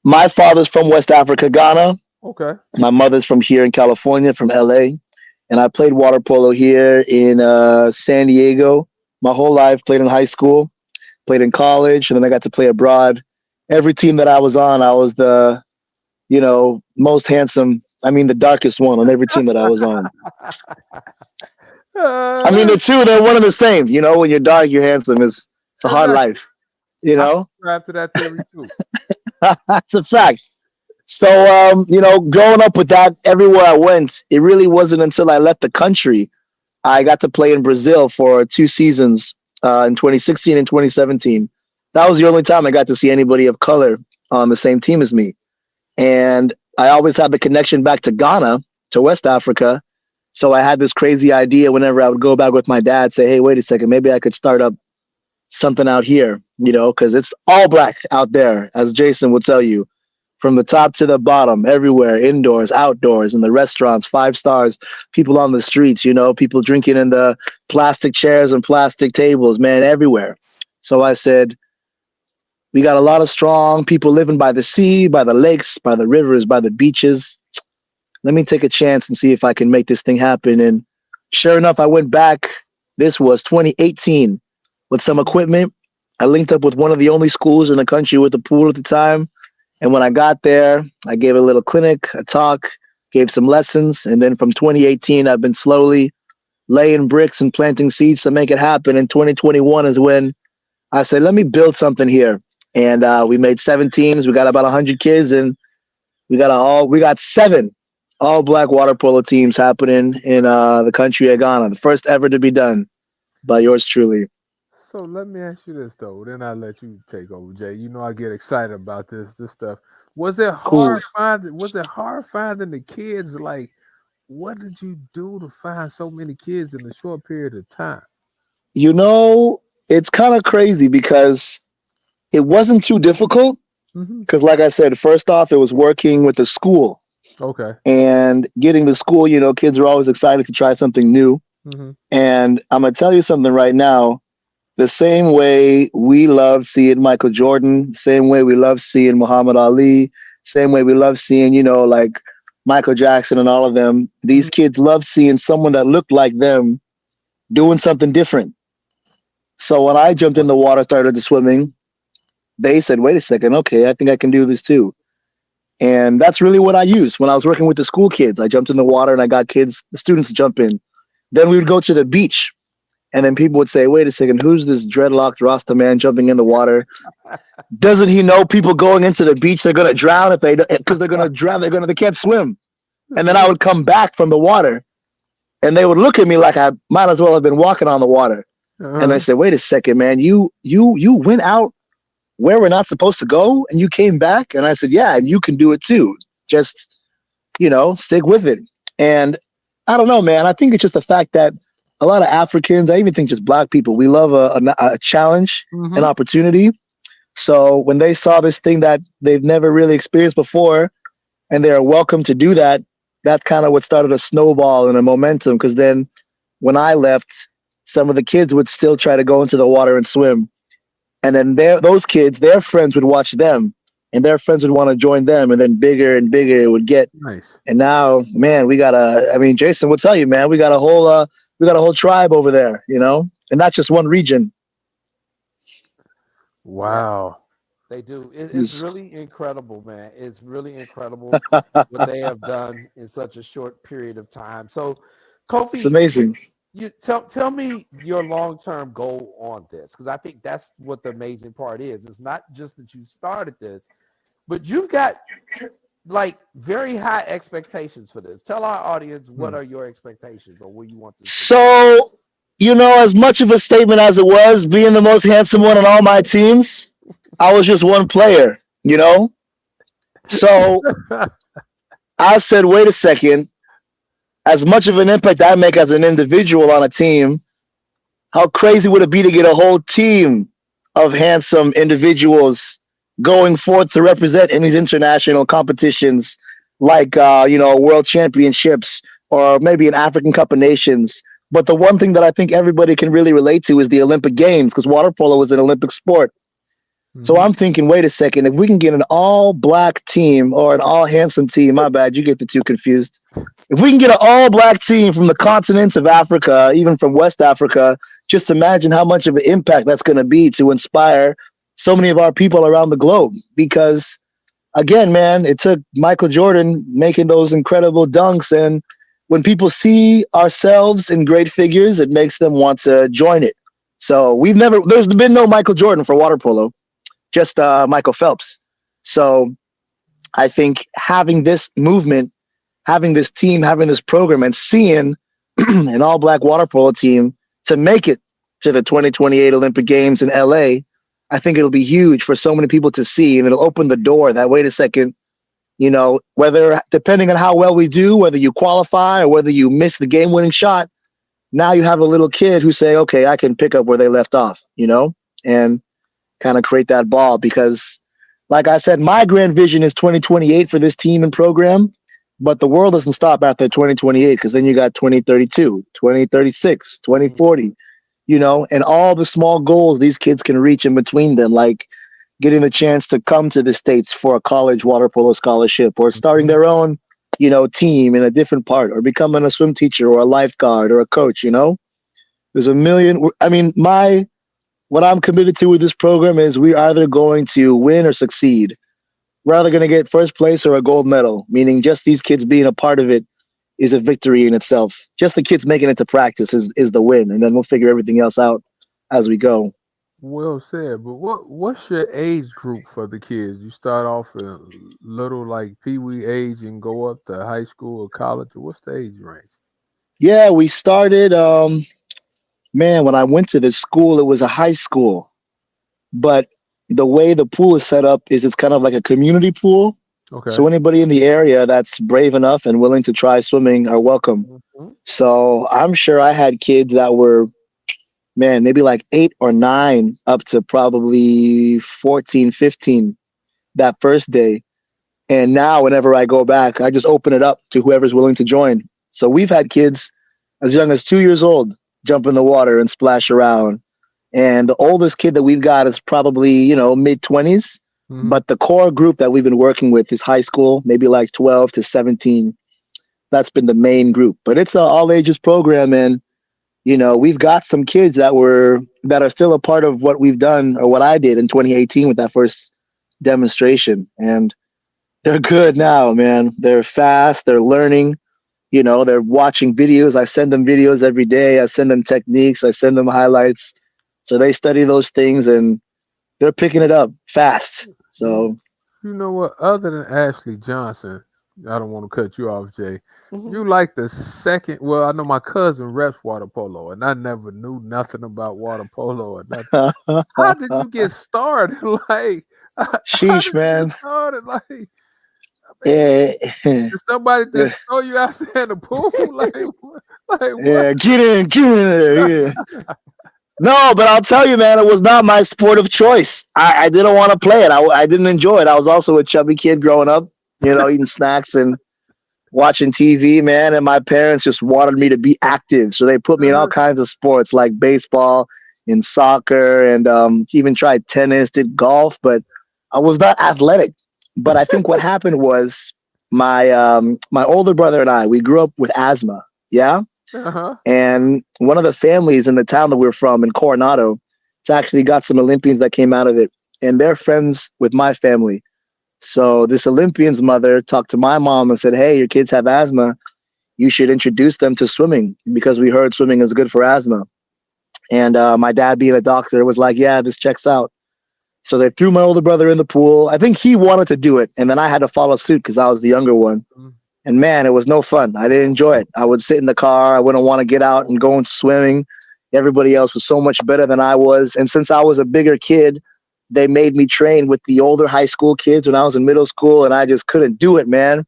My father's from West Africa, Ghana. okay. My mother's from here in California, from LA. And I played water polo here in San Diego my whole life, played in high school, played in college, and then I got to play abroad. Every team that I was on, I was the, most handsome, I mean, the darkest one on every team that I was on. I mean, Uh, the two, they're one and the same. When you're dark, you're handsome. It's a hard exactly. life, you I know? subscribe to that theory too. That's a fact. So, growing up with that, everywhere I went, it really wasn't until I left the country. I got to play in Brazil for 2 seasons in 2016 and 2017. That was the only time I got to see anybody of color on the same team as me. And I always had the connection back to Ghana, to West Africa. So I had this crazy idea whenever I would go back with my dad, say, hey, wait a second, maybe I could start up something out here, because it's all black out there, as Jason would tell you, from the top to the bottom, everywhere, indoors, outdoors, in the restaurants, 5 stars, people on the streets, people drinking in the plastic chairs and plastic tables, man, everywhere. So I said, we got a lot of strong people living by the sea, by the lakes, by the rivers, by the beaches. Let me take a chance and see if I can make this thing happen. And sure enough, I went back. This was 2018 with some equipment. I linked up with one of the only schools in the country with a pool at the time. And when I got there, I gave a little clinic, a talk, gave some lessons. And then from 2018, I've been slowly laying bricks and planting seeds to make it happen. And 2021 is when I said, let me build something here. And we made 7 teams. We got about 100 kids, and we got 7 all black water polo teams happening in the country of Ghana. The first ever to be done by yours truly. So let me ask you this though. Then I let you take over, Jay. You know I get excited about this stuff. Was it Cool. hard finding? Was it hard finding the kids? Like, what did you do to find so many kids in a short period of time? You know, it's kind of crazy because it wasn't too difficult. Mm-hmm. Because, like I said, first off, it was working with the school. Okay. And getting to school, kids are always excited to try something new. Mm-hmm. And I'm gonna tell you something right now. The same way we love seeing Michael Jordan, same way we love seeing Muhammad Ali, same way we love seeing, like Michael Jackson and all of them. These kids love seeing someone that looked like them doing something different. So when I jumped in the water, started to swimming, they said, wait a second, okay, I think I can do this too. And that's really what I used when I was working with the school kids. I jumped in the water and I got the students to jump in. Then we would go to the beach. And then people would say, wait a second, who's this dreadlocked Rasta man jumping in the water? Doesn't he know people going into the beach, they're going to drown because they're going to drown, they can't swim. And then I would come back from the water and they would look at me like I might as well have been walking on the water. And they said, wait a second, man, you went out where we're not supposed to go and you came back? And I said, yeah, and you can do it too. Just, stick with it. And I don't know, man, I think it's just the fact that a lot of Africans, I even think just Black people, we love a challenge, an opportunity. So when they saw this thing that they've never really experienced before, and they are welcome to do that, that's kind of what started a snowball and a momentum. Because then when I left, some of the kids would still try to go into the water and swim. And then those kids, their friends would watch them, and their friends would want to join them. And then bigger and bigger it would get. Nice. And now, man, Jason will tell you, man, we got a whole tribe over there, and not just one region. Wow. They do. It's really incredible, man. It's really incredible what they have done in such a short period of time. So, Kofi, it's amazing. You tell me your long-term goal on this, because I think that's what the amazing part is. It's not just that you started this, but you've got like very high expectations for this. Tell our audience what are your expectations or where you want to. So, as much of a statement as it was, being the most handsome one on all my teams, I was just one player, So I said, wait a second. As much of an impact I make as an individual on a team, how crazy would it be to get a whole team of handsome individuals going forth to represent in these international competitions like, world championships or maybe an African Cup of Nations. But the one thing that I think everybody can really relate to is the Olympic Games, because water polo is an Olympic sport. So I'm thinking, wait a second, if we can get an all-Black team or an all-handsome team, my bad, you get the two confused. If we can get an all-Black team from the continents of Africa, even from West Africa, just imagine how much of an impact that's going to be to inspire so many of our people around the globe. Because, again, man, it took Michael Jordan making those incredible dunks, and when people see ourselves in great figures, it makes them want to join it. So there's been no Michael Jordan for water polo. Just Michael Phelps. So I think having this movement, having this team, having this program, and seeing an all-Black water polo team to make it to the 2028 Olympic Games in LA, I think it'll be huge for so many people to see, and it'll open the door that, wait a second, whether, depending on how well we do, whether you qualify or whether you miss the game-winning shot, now you have a little kid who's saying, okay, I can pick up where they left off, and kind of create that ball. Because like I said, my grand vision is 2028 for this team and program, but the world doesn't stop after 2028, because then you got 2032, 2036, 2040, and all the small goals these kids can reach in between them, like getting the chance to come to the States for a college water polo scholarship, or starting their own, team in a different part, or becoming a swim teacher or a lifeguard or a coach. There's a million. What I'm committed to with this program is we're either going to win or succeed. We're either going to get first place or a gold medal, meaning just these kids being a part of it is a victory in itself. Just the kids making it to practice is the win, and then we'll figure everything else out as we go. Well said. But what's your age group for the kids? You start off a little like pee-wee age and go up to high school or college, or what's the age range? Yeah, we started when I went to this school, it was a high school, but the way the pool is set up is it's kind of like a community pool. Okay. So anybody in the area that's brave enough and willing to try swimming are welcome. So I'm sure I had kids that were, maybe like 8 or 9 up to probably 14, 15 that first day. And now whenever I go back, I just open it up to whoever's willing to join. So we've had kids as young as 2 years old jump in the water and splash around. And the oldest kid that we've got is probably, mid 20s. Mhm. But the core group that we've been working with is high school, maybe like 12 to 17. That's been the main group. But it's an all ages program. And, we've got some kids that are still a part of what we've done or what I did in 2018 with that first demonstration. And they're good now, man. They're fast. They're learning. They're watching videos. I send them videos every day. I send them techniques. I send them highlights. So they study those things and they're picking it up fast. So You know what? Other than Ashley Johnson, I don't want to cut you off, Jay. Mhm. You like the second? Well, I know my cousin reps water polo, and I never knew nothing about water polo or nothing. How did you get started? Like, how sheesh, did you man. get started? Like, I mean, Yeah, did somebody just throw you out there in the pool? Like, what? yeah, get in there. Yeah. No, but I'll tell you, man, it was not my sport of choice. I didn't want to play it. I didn't enjoy it. I was also a chubby kid growing up, eating snacks and watching TV, man. And my parents just wanted me to be active. So they put me in all kinds of sports like baseball and soccer and even tried tennis, did golf, but I was not athletic. But I think what happened was my older brother and we grew up with asthma. Yeah. Uh-huh. And one of the families in the town that we're from in Coronado, it's actually got some Olympians that came out of it. And they're friends with my family. So this Olympian's mother talked to my mom and said, hey, your kids have asthma. You should introduce them to swimming because we heard swimming is good for asthma. And my dad, being a doctor, was like, yeah, this checks out. So they threw my older brother in the pool. I think he wanted to do it. And then I had to follow suit because I was the younger one. Mhm. And man, it was no fun. I didn't enjoy it. I would sit in the car. I wouldn't want to get out and go into swimming. Everybody else was so much better than I was. And since I was a bigger kid, they made me train with the older high school kids when I was in middle school, and I just couldn't do it, man.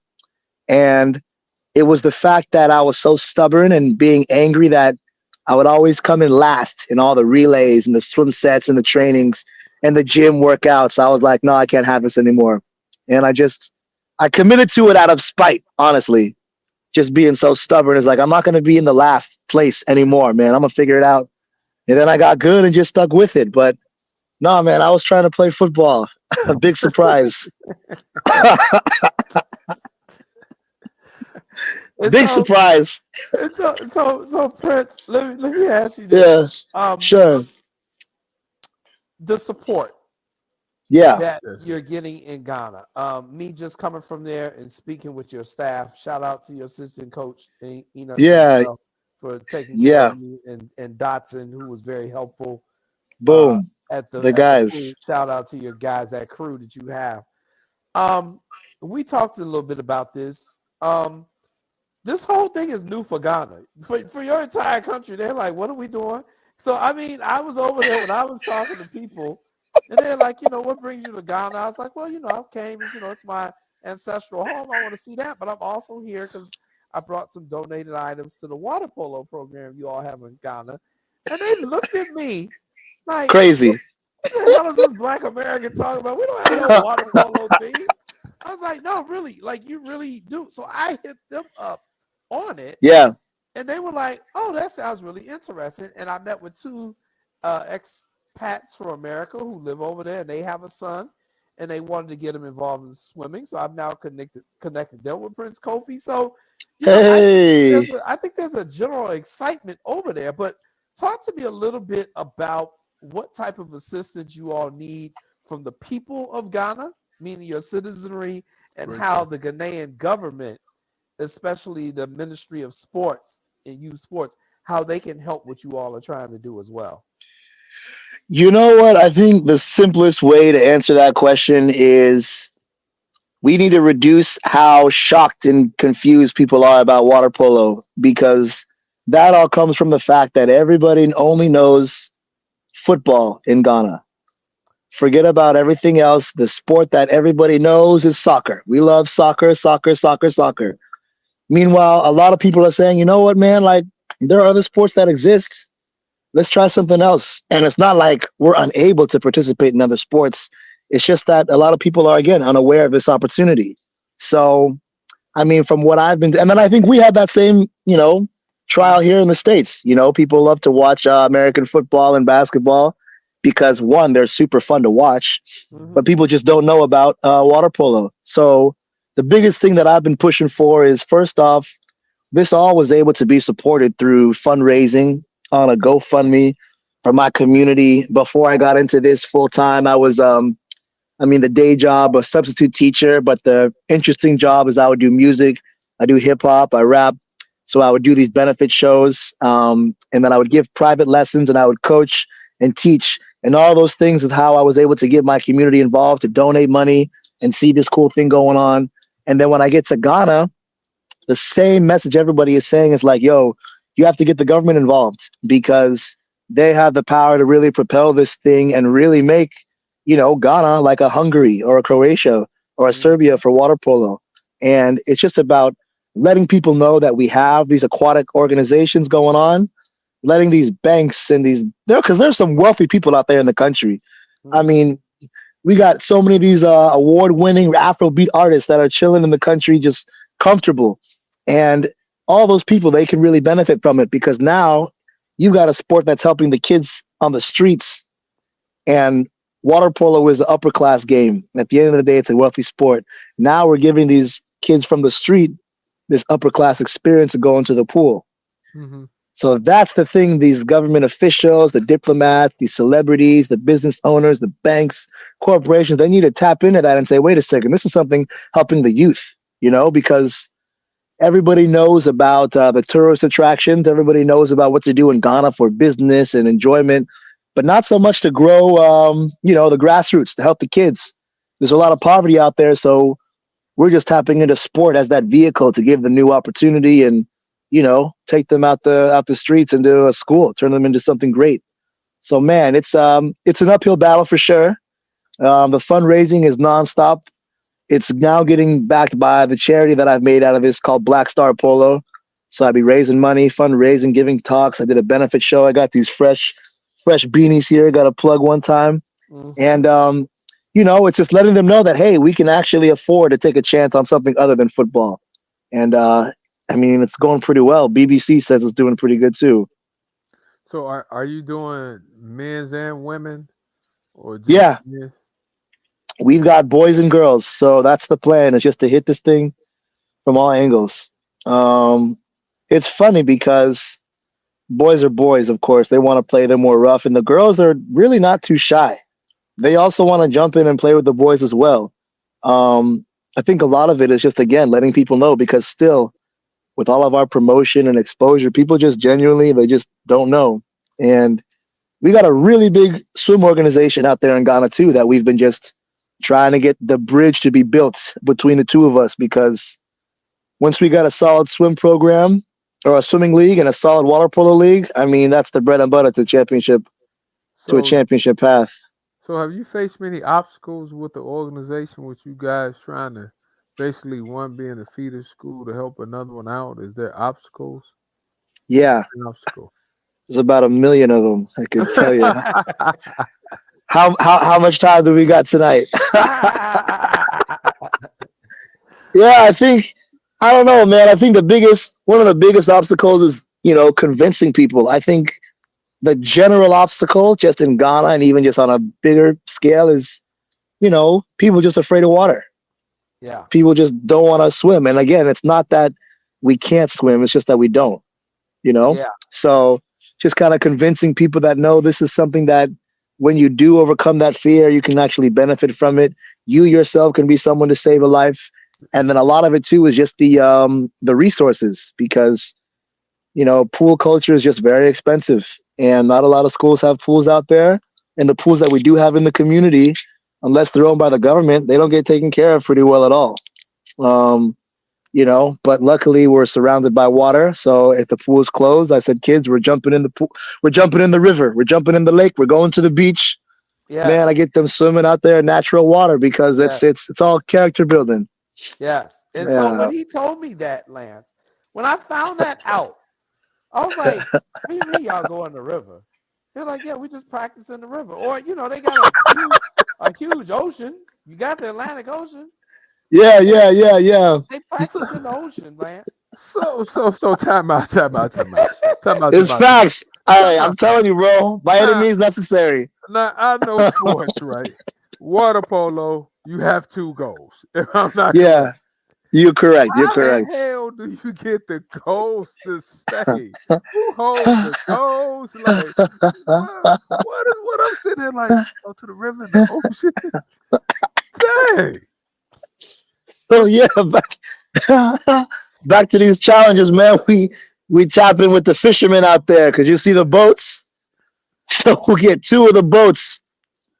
And it was the fact that I was so stubborn and being angry that I would always come in last in all the relays and the swim sets and the trainings and the gym workouts. I was like, no, I can't have this anymore. And I committed to it out of spite, honestly. Just being so stubborn is like, I'm not going to be in the last place anymore, man. I'm going to figure it out. And then I got good and just stuck with it. But no, man, I was trying to play football. Big surprise. Big surprise. So Prince, let me ask you this. Yeah, sure. The support Yeah, that you're getting in Ghana. Me just coming from there and speaking with your staff. Shout out to your assistant coach, yeah, for taking care yeah. of me, and Dotson, who was very helpful Boom. at the The pool. guys. Shout out to your guys, that crew that you have. We talked a little bit about this. This whole thing is new for Ghana. For your entire country, they're like, what are we doing? So, I mean, I was over there when I was talking to people, and they're like, what brings you to Ghana? I was like, well, I came, it's my ancestral home. I want to see that, but I'm also here because I brought some donated items to the water polo program you all have in Ghana. And they looked at me like, Crazy. what the hell is this Black American talking about? We don't have no water polo thing. I was like, no, really, like you really do. So I hit them up on it. Yeah. And they were like, oh, that sounds really interesting. And I met with two expats from America who live over there, and they have a son, and they wanted to get him involved in swimming. So I've now connected them with Prince Kofi. So, Hey. I think there's a general excitement over there. But talk to me a little bit about what type of assistance you all need from the people of Ghana, meaning your citizenry, and how the Ghanaian government, especially the Ministry of Sports and Youth Sports, how they can help what you all are trying to do as well. You know what? I think the simplest way to answer that question is we need to reduce how shocked and confused people are about water polo, because that all comes from the fact that everybody only knows football in Ghana. Forget about everything else. The sport that everybody knows is soccer. We love soccer, soccer, soccer, soccer. Meanwhile, a lot of people are saying, you know what, man, like there are other sports that exist. Let's try something else. And it's not like we're unable to participate in other sports. It's just that a lot of people are, again, unaware of this opportunity. So, I mean, from what I've been, and then I think we had that same, trial here in the States. People love to watch American football and basketball because one, they're super fun to watch, but people just don't know about water polo. So the biggest thing that I've been pushing for is, first off, this all was able to be supported through fundraising on a GoFundMe for my community. Before I got into this full time, I was, the day job, a substitute teacher, but the interesting job is I would do music, I do hip hop, I rap. So I would do these benefit shows, and then I would give private lessons, and I would coach and teach. And all those things is how I was able to get my community involved, to donate money and see this cool thing going on. And then when I get to Ghana, the same message everybody is saying is like, yo, you have to get the government involved because they have the power to really propel this thing and really make, Ghana like a Hungary or a Croatia or a Serbia for water polo. And it's just about letting people know that we have these aquatic organizations going on, letting these banks and because there's some wealthy people out there in the country. I mean, we got so many of these award-winning Afrobeat artists that are chilling in the country, just comfortable. And all those people, they can really benefit from it because now you've got a sport that's helping the kids on the streets. And water polo is the upper class game. At the end of the day, it's a wealthy sport. Now we're giving these kids from the street this upper class experience of going to the pool. So that's the thing. These government officials, the diplomats, the celebrities, the business owners, the banks, corporations, they need to tap into that and say, wait a second, this is something helping the youth, because everybody knows about the tourist attractions. Everybody knows about what to do in Ghana for business and enjoyment, but not so much to grow, the grassroots, to help the kids. There's a lot of poverty out there. So we're just tapping into sport as that vehicle to give them new opportunity and, take them out the streets into a school, turn them into something great. So man, it's an uphill battle for sure. The fundraising is nonstop. It's now getting backed by the charity that I've made out of this called Black Star Polo. So I'll be raising money, fundraising, giving talks. I did a benefit show. I got these fresh beanies here. Got to plug one time. And, it's just letting them know that, hey, we can actually afford to take a chance on something other than football. And, it's going pretty well. BBC says it's doing pretty good too. So are you doing men's and women? Or just Yeah. men? We've got boys and girls. So that's the plan, is just to hit this thing from all angles. It's funny because boys are boys, of course. They want to play, they're more rough. And the girls are really not too shy. They also want to jump in and play with the boys as well. I think a lot of it is just, again, letting people know, because still, with all of our promotion and exposure, people just genuinely, they just don't know. And we got a really big swim organization out there in Ghana too, that we've been just trying to get the bridge to be built between the two of us, because once we got a solid swim program or a swimming league and a solid water polo league, that's the bread and butter to championship, to a championship path. So have you faced many obstacles with the organization, with you guys trying to basically one being a feeder school to help another one out? Is there obstacles? Yeah. An obstacle. There's about 1 million of them, I can tell you. How much time do we got tonight? Yeah, I don't know, man. I think one of the biggest obstacles is, convincing people. I think the general obstacle just in Ghana and even just on a bigger scale is, people just afraid of water. Yeah. People just don't want to swim. And again, it's not that we can't swim. It's just that we don't, Yeah. So just kind of convincing people that, no, this is something that when you do overcome that fear, you can actually benefit from it. You yourself can be someone to save a life. And then a lot of it too is just the resources, because, pool culture is just very expensive and not a lot of schools have pools out there. And the pools that we do have in the community, unless they're owned by the government, they don't get taken care of pretty well at all. But luckily we're surrounded by water. So if the pool is closed, I said, kids, we're jumping in the pool. We're jumping in the river. We're jumping in the lake. We're going to the beach. Yes. Man, I get them swimming out there in natural water, because it's all character building. Yes. And so when he told me that, Lance, when I found that out, I was like, what do you mean y'all go in the river? They're like, yeah, we just practice in the river. Or, they got a huge ocean. You got the Atlantic Ocean. Yeah. They practice in the ocean, Lance. So time It's out. facts. All right, Time out. I'm telling you, bro. By any Now, means necessary. now I know sports, right? Water polo, you have two goals. If I'm not Yeah, correct. you're correct. You're How the correct. hell do you get the goals to stay? Who holds the goals? Like what I'm sitting there like go to the river in the ocean? Dang. So yeah, back to these challenges, man. We tap in with the fishermen out there because you see the boats. So we'll get two of the boats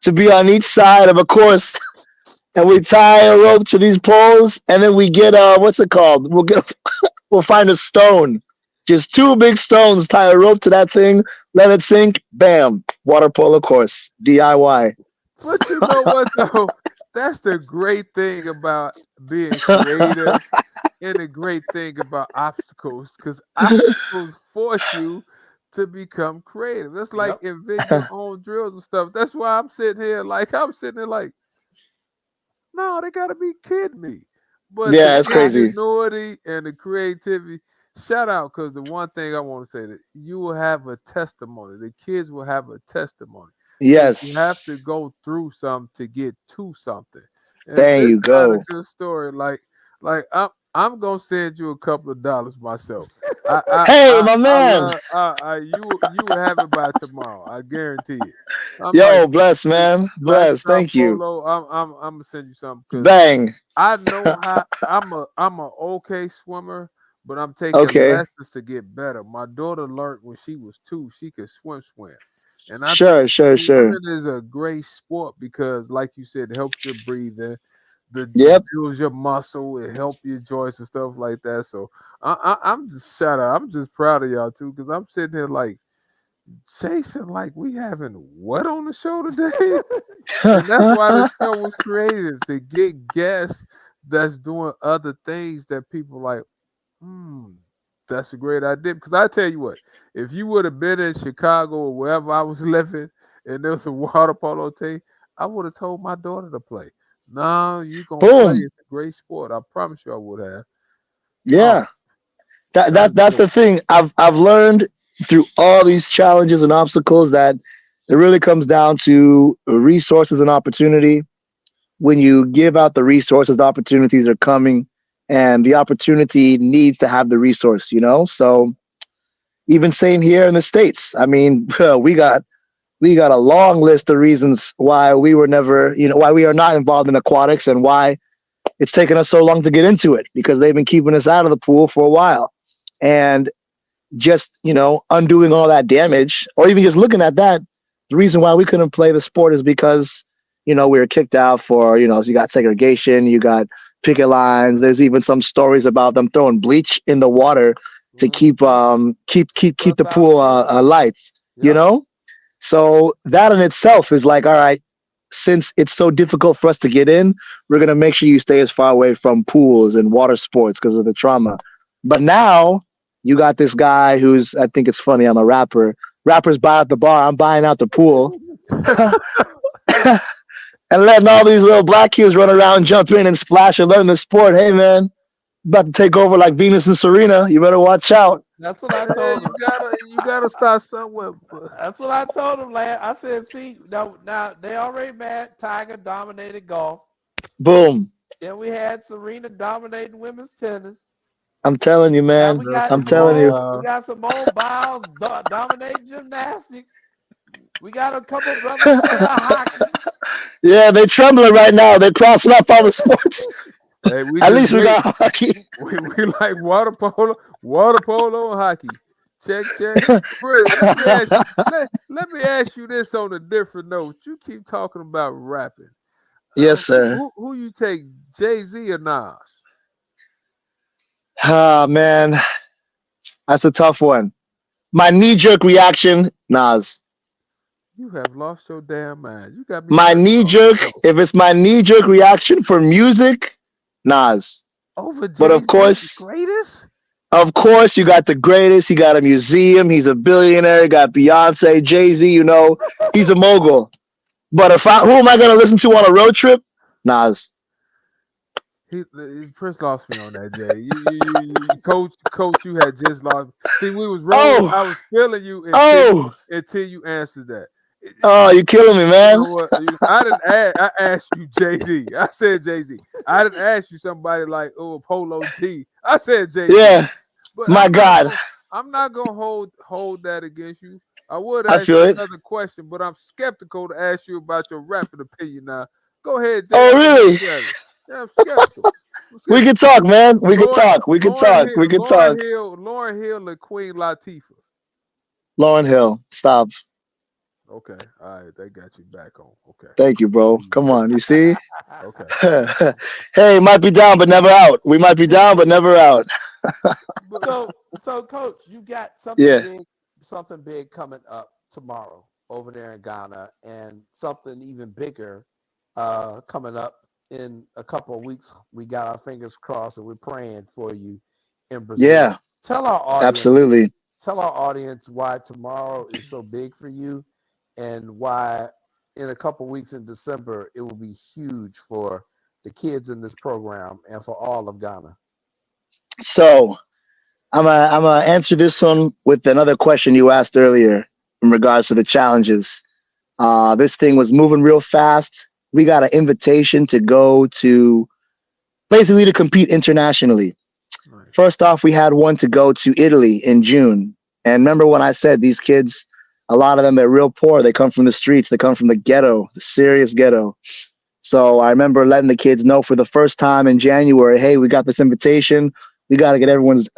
to be on each side of a course, and we tie a rope to these poles, and then we get what's it called? We'll find a stone, just two big stones, tie a rope to that thing, let it sink, bam, water polo course, DIY. But you know what though? That's the great thing about being creative and the great thing about obstacles, because obstacles force you to become creative. It's like Yep. invent your own drills and stuff. That's why I'm sitting there like, no, they gotta be kidding me. But the Yeah, it's crazy. ingenuity and the creativity, shout out, because the one thing I want to say that you will have a testimony. The kids will have a testimony. Because you have to Yes, go through something to get to something. And there this you kind of go. good story. Like I'm gonna send you a couple of dollars myself. I I Hey, I, my I man. love you will have it by tomorrow. I guarantee it. I'm like, Yo, bless, see, man. Bless. backstop Thank you. polo. I'm gonna send you something because Bang. I know how I'm a okay swimmer, but I'm taking Okay. lessons to get better. My daughter learned when she was 2, she could swim. And I think Sure. swimming is a great sport because, like you said, it helps your breathing, it Yep. builds your muscle, it helps your joints and stuff like that. So I'm just shout out. I'm just proud of y'all too, because I'm sitting here like Jason, like we having what on the show today? And that's why the show was created to get guests that's doing other things that people like, hmm, that's a great idea. Because I tell you what, if you would have been in Chicago or wherever I was living and there was a water polo team, I would have told my daughter to play. No, you gonna play. Boom. It's a great sport. I promise you I would have. Oh, Yeah. That that's that that's good. the thing. I've learned through all these challenges and obstacles that it really comes down to resources and opportunity. When you give out the resources, the opportunities are coming, and the opportunity needs to have the resource. So even same here in the states. I mean, we got a long list of reasons why we were never, why we are not involved in aquatics and why it's taken us so long to get into it because they've been keeping us out of the pool for a while. And just, undoing all that damage or even just looking at that, the reason why we couldn't play the sport is because, we were kicked out for, so you got segregation, you got picket lines. There's even some stories about them throwing bleach in the water to keep Mhm. keep the Fertile pool field. lights, you Yep. know? So that in itself is like, all right, since it's so difficult for us to get in, we're gonna make sure you stay as far away from pools and water sports because of the trauma. But now you got this guy who's, I think it's funny, I'm a rapper. Rappers buy out the bar, I'm buying out the pool. And letting all these little black kids run around, jump in and splash and learn the sport. Hey man, about to take over like Venus and Serena. You better watch out. That's what I Yeah, told him. you gotta start somewhere. That's what I told him, lad. I said, see, now they already mad. Tiger dominated golf. Boom. Then we had Serena dominating women's tennis. I'm telling you, Now man. we got I'm telling you. Simone Biles dominating gymnastics. We got a couple brothers playing hockey. Yeah, they trembling right now. They're crossing off all the sports. Hey, we At just least we wait. got hockey. We like water polo, and hockey. Check. Brit, let me ask you this on a different note. You keep talking about rapping. Yes, sir. Who you take, Jay-Z or Nas? Ah, man, that's a tough one. My knee-jerk reaction, Nas. You have lost your damn mind. You got me My nervous knee on the jerk, show. if it's my knee jerk reaction for music, Nas. Over But Jay-Z, the greatest? of course, you got the greatest. He got a museum. He's a billionaire. You got Beyonce, Jay Z. He's a mogul. But who am I gonna listen to on a road trip? Nas. Chris lost me on that, Jay. Coach, you had just lost. See, we was rolling. Oh, I was feeling you oh, until you answered that. oh, you're killing me, You man. know what? I didn't ask. I asked you Jay Z. I said Jay Z. I didn't ask you somebody like Polo G. I said Jay Z. Yeah, But my God, I'm not gonna hold that against you. I would I ask feel you it. another question, but I'm skeptical to ask you about your rapping opinion now. Go ahead, Jay. Oh, I'm gonna let really? you have it. Yeah, I'm skeptical. I'm We could skeptical. talk, man. We could Lauren, talk. We could Lauren talk. Hill, We could talk. Lauren Hill, and Queen Latifah. Lauren Hill, stop. Okay, all right, they got you back on. Okay, Thank you, bro. Come on. You see? okay. Hey, might be down, but never out. We might be down, but never out. But So, Coach, you got Yeah. something big coming up tomorrow over there in Ghana, and something even bigger coming up in a couple of weeks. We got our fingers crossed, and we're praying for you in Brazil. Yeah, Tell our audience, absolutely. why tomorrow is so big for you, and why in a couple of weeks in December it will be huge for the kids in this program and for all of Ghana. So I'm gonna answer this one with another question you asked earlier in regards to the challenges. This thing was moving real fast. We got an invitation to go to basically to compete internationally. right. First off, we had one to go to Italy in June. And remember when I said these kids, a lot of them, they're real poor. They come from the streets, they come from the ghetto, the serious ghetto. So I remember letting the kids know for the first time in January, hey, we got this invitation. We got to get everyone's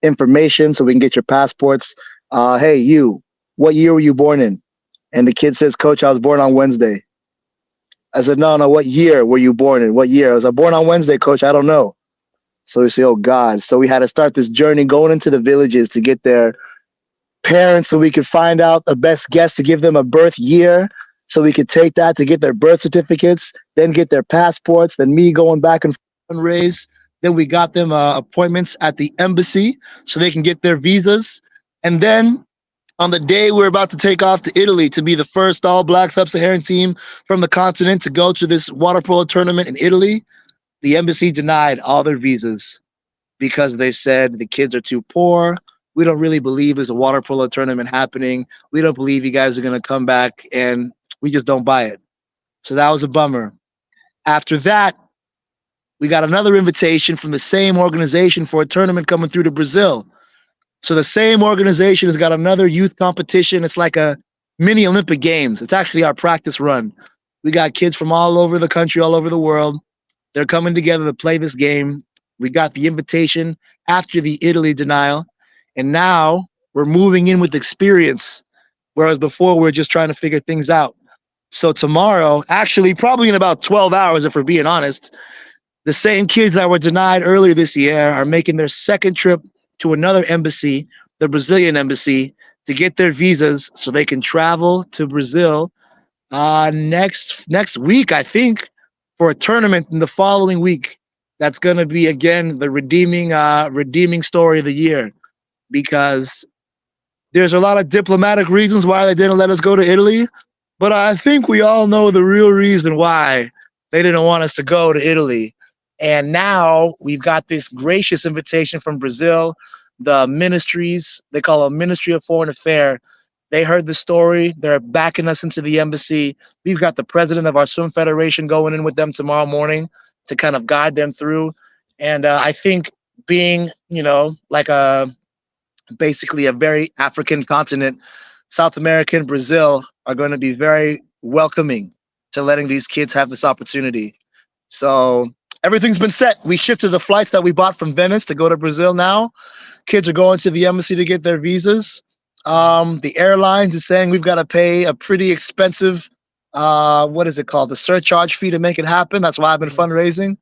information so we can get your passports. Hey, you, what year were you born in? And the kid says, Coach, I was born on Wednesday. I said, no, no, what year were you born in? What year? I was like, born on Wednesday, Coach. I don't know. So we say, oh God. So we had to start this journey going into the villages to get their parents so we could find out the best guess to give them a birth year. So we could take that to get their birth certificates, then get their passports, then me going back and fundraise. Then we got them appointments at the embassy so they can get their visas. And then on the day we're about to take off to Italy to be the first all black sub-Saharan team from the continent to go to this water polo tournament in Italy, the embassy denied all their visas because they said the kids are too poor. We don't really believe there's a water polo tournament happening. We don't believe you guys are going to come back, and we just don't buy it. So that was a bummer. After that, we got another invitation from the same organization for a tournament coming through to Brazil. So the same organization has got another youth competition. It's like a mini Olympic Games. It's actually our practice run. We got kids from all over the country, all over the world. They're coming together to play this game. We got the invitation after the Italy denial. And now we're moving in with experience, whereas before we're just trying to figure things out. So tomorrow, actually, probably in about 12 hours, if we're being honest, the same kids that were denied earlier this year are making their second trip to another embassy, the Brazilian embassy, to get their visas so they can travel to Brazil next week, I think, for a tournament in the following week. That's going to be again the redeeming story of the year, because there's a lot of diplomatic reasons why they didn't let us go to Italy, but I think we all know the real reason why they didn't want us to go to Italy. And now we've got this gracious invitation from Brazil, the ministries, they call it Ministry of Foreign Affairs. They heard the story. They're backing us into the embassy. We've got the president of our swim federation going in with them tomorrow morning to kind of guide them through. And I think being, like basically a very African continent, South America and Brazil are going to be very welcoming to letting these kids have this opportunity. So everything's been set. We shifted the flights that we bought from Venice to go to Brazil now. Kids are going to the embassy to get their visas. The airlines is saying we've got to pay a pretty expensive, what is it called? The surcharge fee to make it happen. That's why I've been fundraising.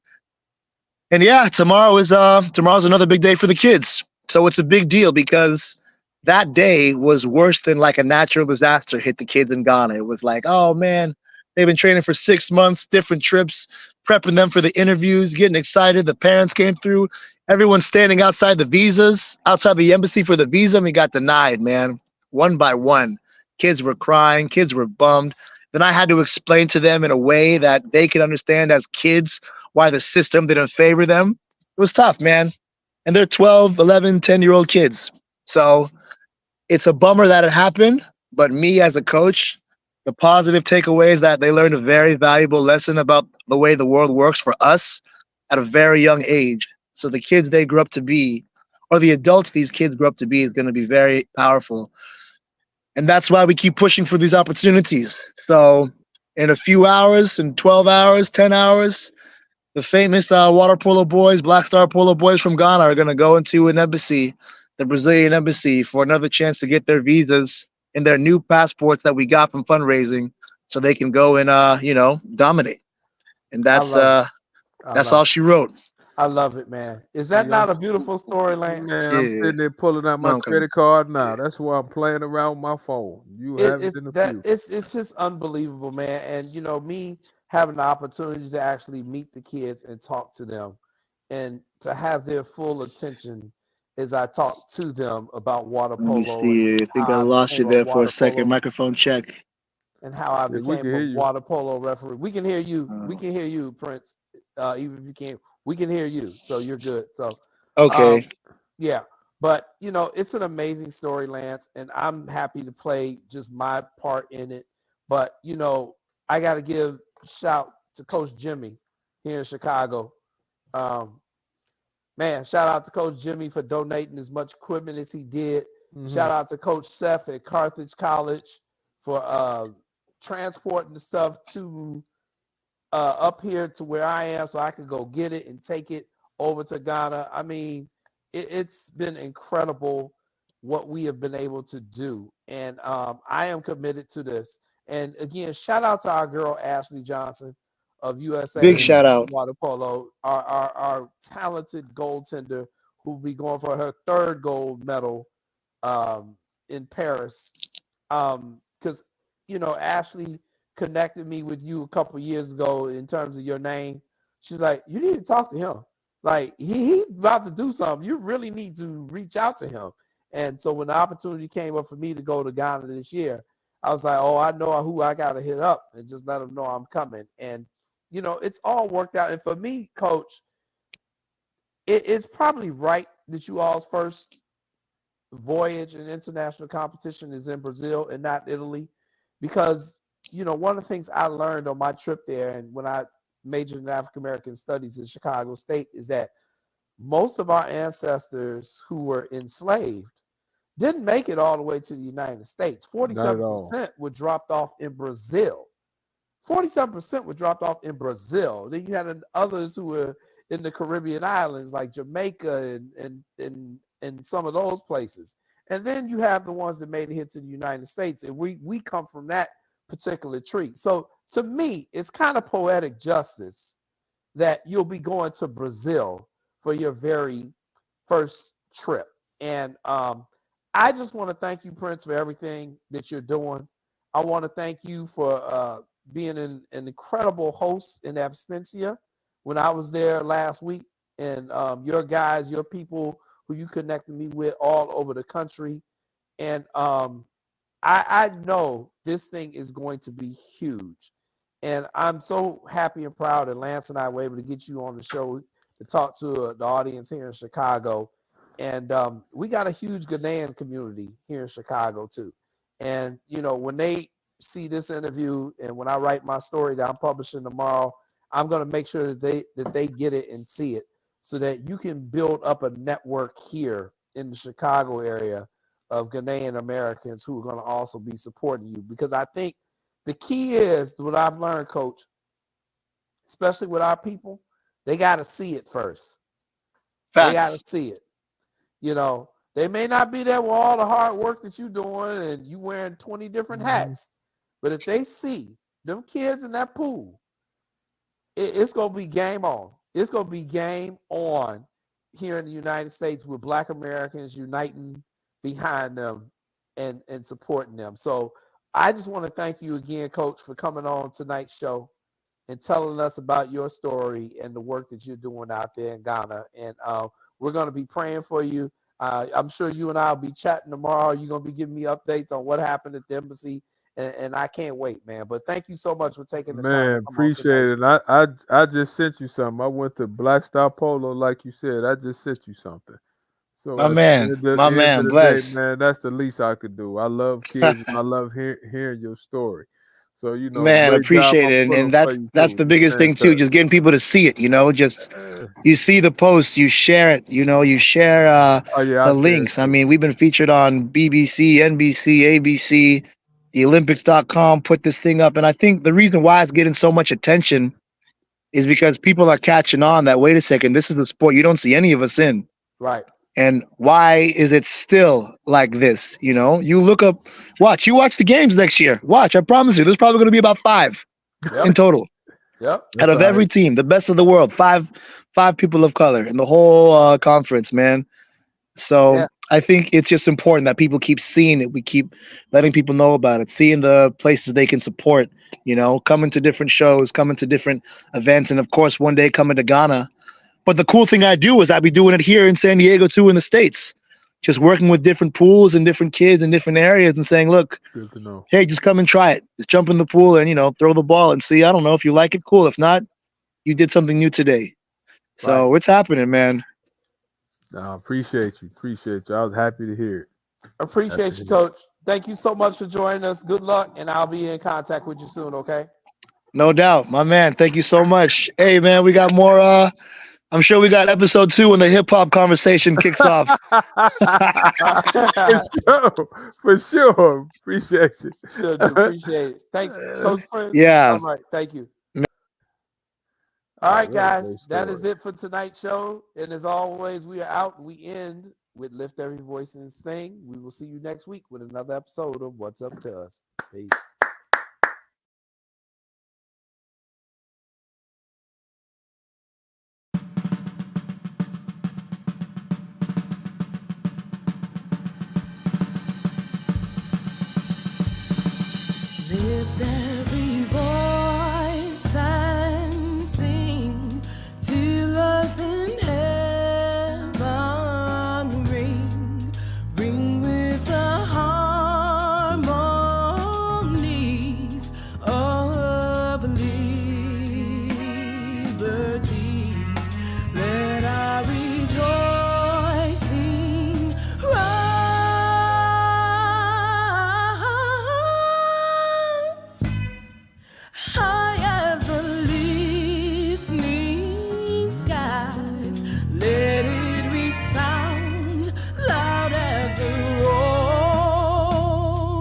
And yeah, tomorrow's another big day for the kids. So it's a big deal because that day was worse than like a natural disaster hit the kids in Ghana. It was like, oh man, they've been training for 6 months, different trips, prepping them for the interviews, getting excited. The parents came through. Everyone's standing outside outside the embassy for the visa, and we got denied, man, one by one. Kids were crying. Kids were bummed. Then I had to explain to them in a way that they could understand as kids why the system didn't favor them. It was tough, man. And they're 12, 11, 10-year-old kids. So it's a bummer that it happened. But me as a coach, the positive takeaway is that they learned a very valuable lesson about the way the world works for us at a very young age. So the kids they grew up to be, or the adults these kids grew up to be, is going to be very powerful. And that's why we keep pushing for these opportunities. So in a few hours, in 12 hours, 10 hours, the famous water polo boys, Black Star Polo boys from Ghana, are going to go into an embassy, the Brazilian embassy, for another chance to get their visas and their new passports that we got from fundraising, so they can go and dominate. And I love it. I that's love all it. she wrote. I love it, man. Is that Yeah, not a beautiful story, Lance? man, I'm Yeah, sitting there pulling out my no, credit card now. That's why I'm playing around with my phone. You have it It's in the that future. it's just unbelievable, man. And me having the opportunity to actually meet the kids and talk to them, and to have their full attention as I talk to them about water let me polo and see. I think I how I lost you became a there for a water second. polo Microphone check. and how I Yeah, we became can a hear you. water polo referee. We can hear you. We Oh, can hear you, Prince. Even if you can't, we can hear you. So you're good. So, um, okay. yeah. But it's an amazing story, Lance, and I'm happy to play just my part in it. But I got to give shout to Coach Jimmy here in Chicago. Um, Man, shout out to Coach Jimmy for donating as much equipment as he did. Hmm. Shout out to Coach Seth at Carthage College for transporting the stuff to up here to where I am so I could go get it and take it over to Ghana. I mean, it's been incredible what we have been able to do. And I am committed to this. And again, shout out to our girl, Ashley Johnson of Big USA shout out. Water Polo, our talented goaltender who will be going for her third gold medal um, in Paris. Because Ashley connected me with you a couple years ago in terms of your name. She's like, you need to talk to him. Like he's about to do something. You really need to reach out to him. And so when the opportunity came up for me to go to Ghana this year, I was like, oh, I know who I got to hit up and just let them know I'm coming. And it's all worked out. And for me, Coach, it's probably right that you all's first voyage in international competition is in Brazil and not Italy, because one of the things I learned on my trip there and when I majored in African American studies in Chicago State is that most of our ancestors who were enslaved didn't make it all the way to the United States. Not at all. 47% were dropped off in Brazil. 47% were dropped off in Brazil. Then you had others who were in the Caribbean islands like Jamaica and some of those places. And then you have the ones that made it here to the United States. And we come from that particular tree. So to me, it's kind of poetic justice that you'll be going to Brazil for your very first trip. And I just want to thank you, Prince, for everything that you're doing. I want to thank you for being an incredible host in absentia when I was there last week, and your guys, your people who you connected me with all over the country. And I know this thing is going to be huge. And I'm so happy and proud that Lance and I were able to get you on the show to talk to the audience here in Chicago. And we got a huge Ghanaian community here in Chicago too. And when they see this interview and when I write my story that I'm publishing tomorrow, I'm going to make sure that they get it and see it so that you can build up a network here in the Chicago area of Ghanaian Americans who are going to also be supporting you. Because I think the key is what I've learned, Coach, especially with our people, they got to see it first. They got to Facts. see it. They may not be there with all the hard work that you're doing and you wearing 20 different Hmm. hats, but if they see them kids in that pool, it's going to be game on. It's going to be game on here in the United States with Black Americans uniting behind them and supporting them. So I just want to thank you again, Coach, for coming on tonight's show and telling us about your story and the work that you're doing out there in Ghana. And we're going to be praying for you. I'm sure you and I will be chatting tomorrow. You're going to be giving me updates on what happened at the embassy and I can't wait, man. But thank you so much for taking the time Man, to come on appreciate it. tonight. I just sent you something. I went to Black Star Polo, like you said. I just sent you something. So My at the man, end of, my end man, of the day, bless. man, that's the least I could do. I love kids and I love hearing your story. So Man, great job appreciate I'm it. pulling And for that's you that's too. the You biggest thing too, fantastic. just getting people to see it, just you see the post, you share it, you share Oh yeah, I the share it links. I too. mean, we've been featured on BBC, NBC, ABC, the Olympics.com put this thing up. And I think the reason why it's getting so much attention is because people are catching on that wait a second, this is the sport you don't see any of us in. Right. And why is it still like this? You look up, you watch the games next year. Watch, I promise you, there's probably going to be about 5 in Yep. total Yep. out That's of all right. every team, the best of the world. Five people of color in the whole conference, man. So Yeah. I think it's just important that people keep seeing it. We keep letting people know about it, seeing the places they can support. Coming to different shows, coming to different events, and of course, one day coming to Ghana. But the cool thing I do is I be doing it here in San Diego too, in the States. Just working with different pools and different kids in different areas and saying, look, Good to know. hey, just come and try it. Just jump in the pool and, throw the ball and see. I don't know if you like it, cool. If not, you did something new today. Right. So it's happening, man. No, appreciate you. Appreciate you. I was happy to hear it. Appreciate you, Coach. Thank you so much for joining us. Good luck, and I'll be in contact with you soon, okay? No doubt, my man. Thank you so much. Hey, man, we got more. I'm sure we got episode 2 when the hip hop conversation kicks off. For sure. For sure. Appreciate you. Sure do. Appreciate it. Thanks, Coach Prince. Yeah. All right. Thank you. All right, What a great guys. That is story. it for tonight's show. And as always, we are out. We end with Lift Every Voice and Sing. We will see you next week with another episode of What's Up to Us. Peace. Lift every voice and sing till earth and heaven ring, ring with the harmonies of liberty. Let our rejoicing high as the listening skies. Let it resound loud as the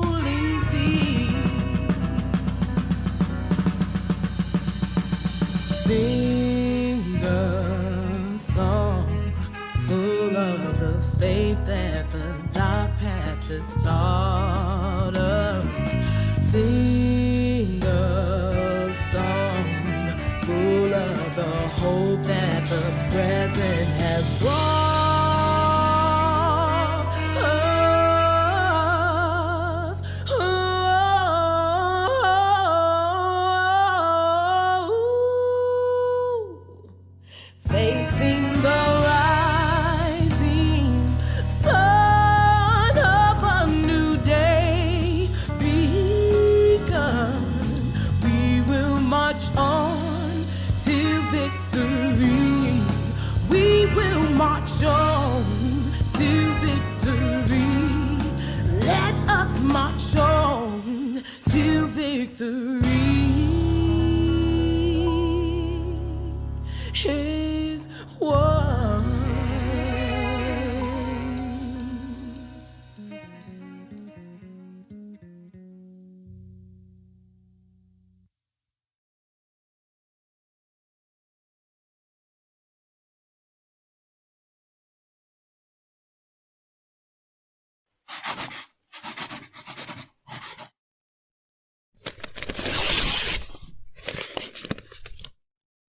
rolling sea. Sing a song full of the faith that the dark past has taught us. Sing a song full of the hope that the present has brought us. Facing the rising sun of a new day begun, we will march on to victory. We will march on to victory. Let us march on to victory. His word.